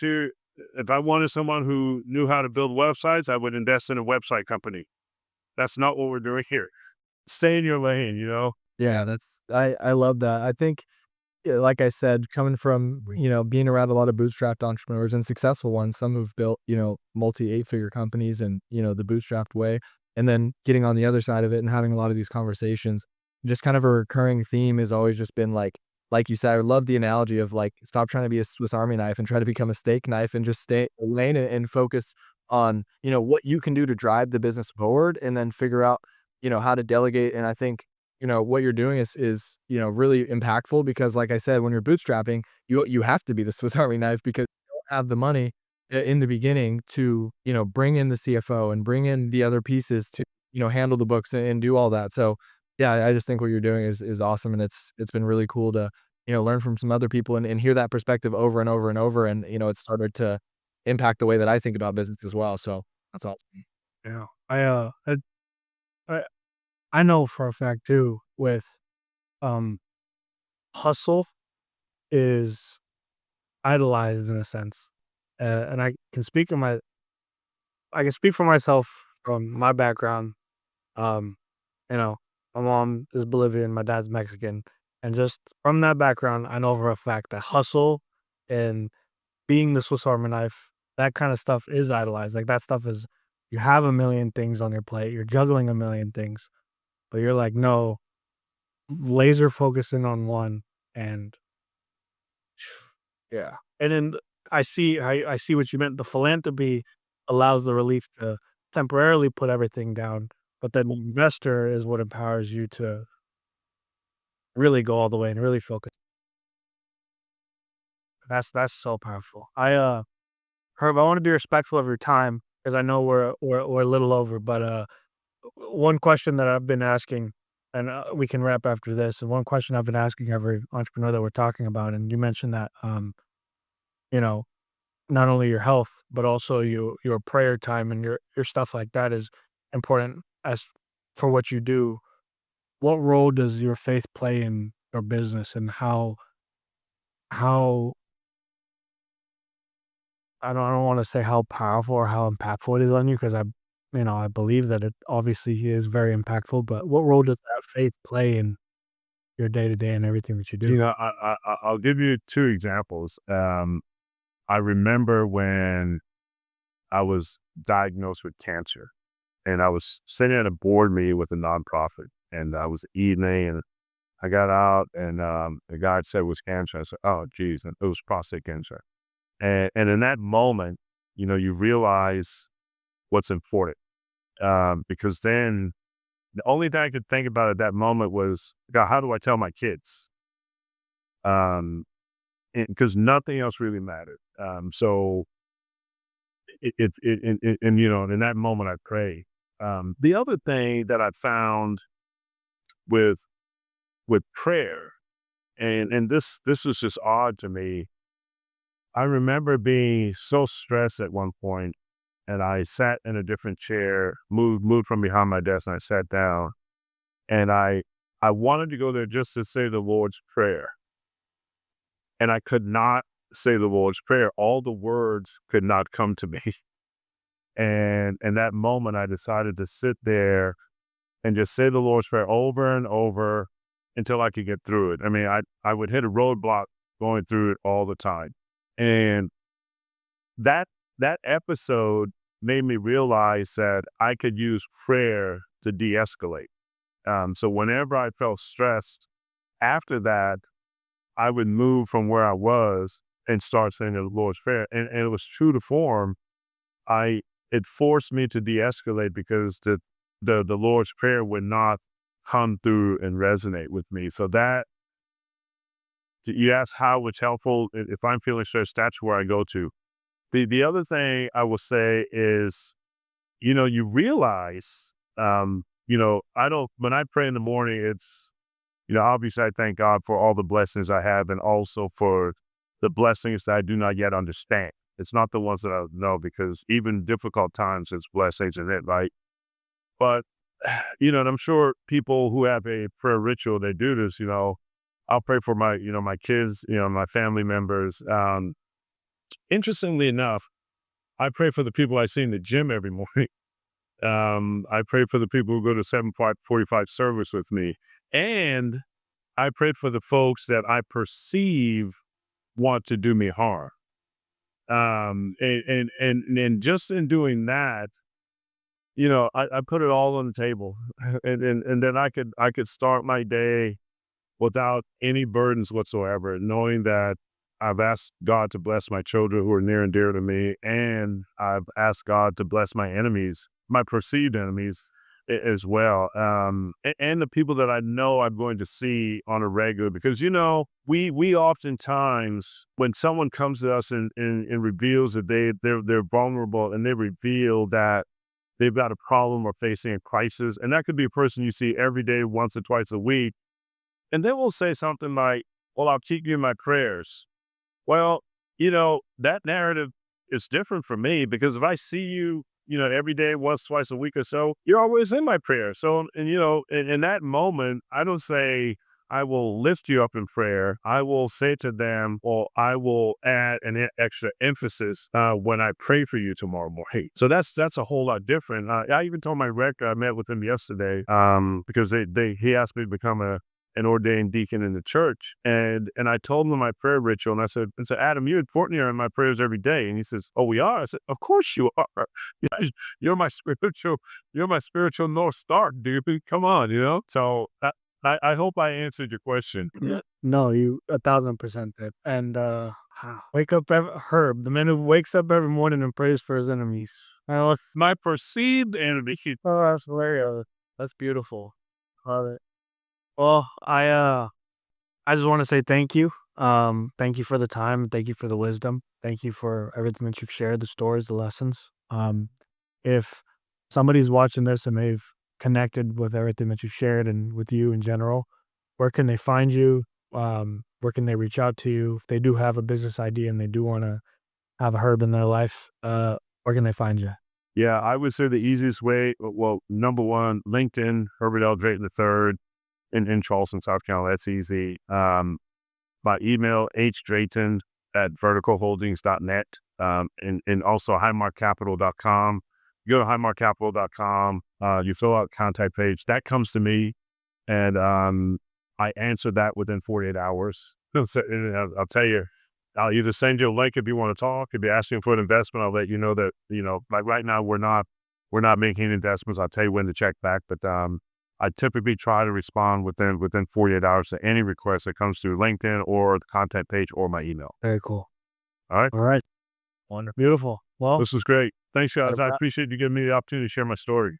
someone who knew how to build websites, I would invest in a website company. That's not what we're doing here. Stay in your lane. Yeah, I love that. I think, yeah, like I said, coming from, being around a lot of bootstrapped entrepreneurs and successful ones, some who've built, multi 8-figure companies and, the bootstrapped way, and then getting on the other side of it and having a lot of these conversations, just kind of a recurring theme has always just been like you said, I love the analogy of stop trying to be a Swiss Army knife and try to become a steak knife and just stay in the lane and focus on, what you can do to drive the business forward and then figure out, how to delegate. And I think, what you're doing is really impactful because, like I said, when you're bootstrapping, you have to be the Swiss Army knife because you don't have the money in the beginning to, bring in the CFO and bring in the other pieces to, handle the books and do all that. So yeah, I just think what you're doing is awesome. And it's been really cool to, learn from some other people and hear that perspective over and over and over. And, it's started to impact the way that I think about business as well. So that's awesome. Yeah. I know for a fact too with hustle is idolized in a sense. And I can speak for myself from my background. Um, my mom is Bolivian, my dad's Mexican. And just from that background, I know for a fact that hustle and being the Swiss Army knife, that kind of stuff is idolized. Like that stuff is, you have a million things on your plate, you're juggling a million things, but you're like, no, laser focusing on one. And yeah. And then I see what you meant. The philanthropy allows the relief to temporarily put everything down, but then the investor is what empowers you to really go all the way and really focus. That's so powerful. Herb, I want to be respectful of your time because I know we're a little over, but one question that I've been asking and we can wrap after this. And one question I've been asking every entrepreneur that we're talking about, and you mentioned that, you know, not only your health, but also your prayer time and your stuff like that is important as for what you do. What role does your faith play in your business, and how I don't want to say how powerful or how impactful it is on you, because I believe that it obviously is very impactful. But what role does that faith play in your day to day and everything that you do? I'll give you two examples. I remember when I was diagnosed with cancer, and I was sitting at a board meeting with a nonprofit, and I was evening, and I got out, and the guy said it was cancer. I said, "Oh, geez," and it was prostate cancer. And in that moment, you realize what's important, because then the only thing I could think about at that moment was, God, how do I tell my kids? Because nothing else really mattered. So in that moment, I pray. The other thing that I found with prayer, and this is just odd to me. I remember being so stressed at one point, and I sat in a different chair, moved from behind my desk, and I sat down, and I wanted to go there just to say the Lord's Prayer, and I could not say the Lord's Prayer. All the words could not come to me. And in that moment, I decided to sit there and just say the Lord's Prayer over and over until I could get through it. I mean, I would hit a roadblock going through it all the time. And that episode made me realize that I could use prayer to de-escalate. So whenever I felt stressed after that, I would move from where I was and start saying the Lord's Prayer. And it was true to form. It forced me to de-escalate because the Lord's Prayer would not come through and resonate with me. So that, you asked how it's helpful. If I'm feeling stressed, that's where I go to. The other thing I will say is, you realize, when I pray in the morning, it's, obviously I thank God for all the blessings I have, and also for the blessings that I do not yet understand. It's not the ones that I know, because even difficult times, it's blessings in it, right? But, and I'm sure people who have a prayer ritual, they do this, I'll pray for my kids, my family members. Interestingly enough, I pray for the people I see in the gym every morning. I pray for the people who go to 7:45 service with me. And I prayed for the folks that I perceive want to do me harm. And just in doing that, I put it all on the table, and then I could start my day without any burdens whatsoever, knowing that I've asked God to bless my children who are near and dear to me, and I've asked God to bless my enemies, my perceived enemies as well, and the people that I know I'm going to see on a regular. Because we oftentimes, when someone comes to us and reveals that they're vulnerable, and they reveal that they've got a problem or facing a crisis, and that could be a person you see every day, once or twice a week, and then we'll say something like, "Well, I'll keep you in my prayers." Well, that narrative is different for me, because if I see you, every day, once, twice a week or so, you're always in my prayer. So, and in that moment, I don't say, I will lift you up in prayer. I will say to them, or I will add an extra emphasis when I pray for you tomorrow morning. So that's a whole lot different. I even told my rector, I met with him yesterday, because he asked me to become an ordained deacon in the church. And I told him my prayer ritual, and I said, Adam, you and Courtney are in my prayers every day. And he says, "Oh, we are?" I said, "Of course you are. You're my spiritual North Star, dude. Come on, So I hope I answered your question. Yeah. No, you 1,000% did. And wake up, Herb, the man who wakes up every morning and prays for his enemies. My perceived enemy. Oh, that's hilarious. That's beautiful. Love it. Well, I just want to say thank you. Thank you for the time. Thank you for the wisdom. Thank you for everything that you've shared, the stories, the lessons. If somebody's watching this and they've connected with everything that you shared and with you in general, where can they find you? Where can they reach out to you if they do have a business idea and they do want to have a herb in their life? Where can they find you? Yeah, I would say the easiest way, well, number one, LinkedIn, Herbert L. Drayton III in Charleston, South Carolina. That's easy. My email, hdrayton@verticalholdings.net, and also highmarkcapital.com. You go to highmarkcapital.com, you fill out the contact page. That comes to me, and I answer that within 48 hours. So, and I'll tell you, I'll either send you a link if you want to talk. If you're asking for an investment, I'll let you know that, like right now, we're not making investments. I'll tell you when to check back. But I typically try to respond within 48 hours to any request that comes through LinkedIn or the contact page or my email. Very cool. All right. All right. Wonderful. Beautiful. Well, This was great. Thanks, guys. I wrap- appreciate you giving me the opportunity to share my story.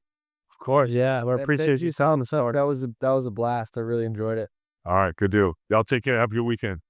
of course. Yeah. We Thank appreciate you you. so much. That was a blast. I really enjoyed it. All right. Good deal. Y'all take care. Have a good weekend.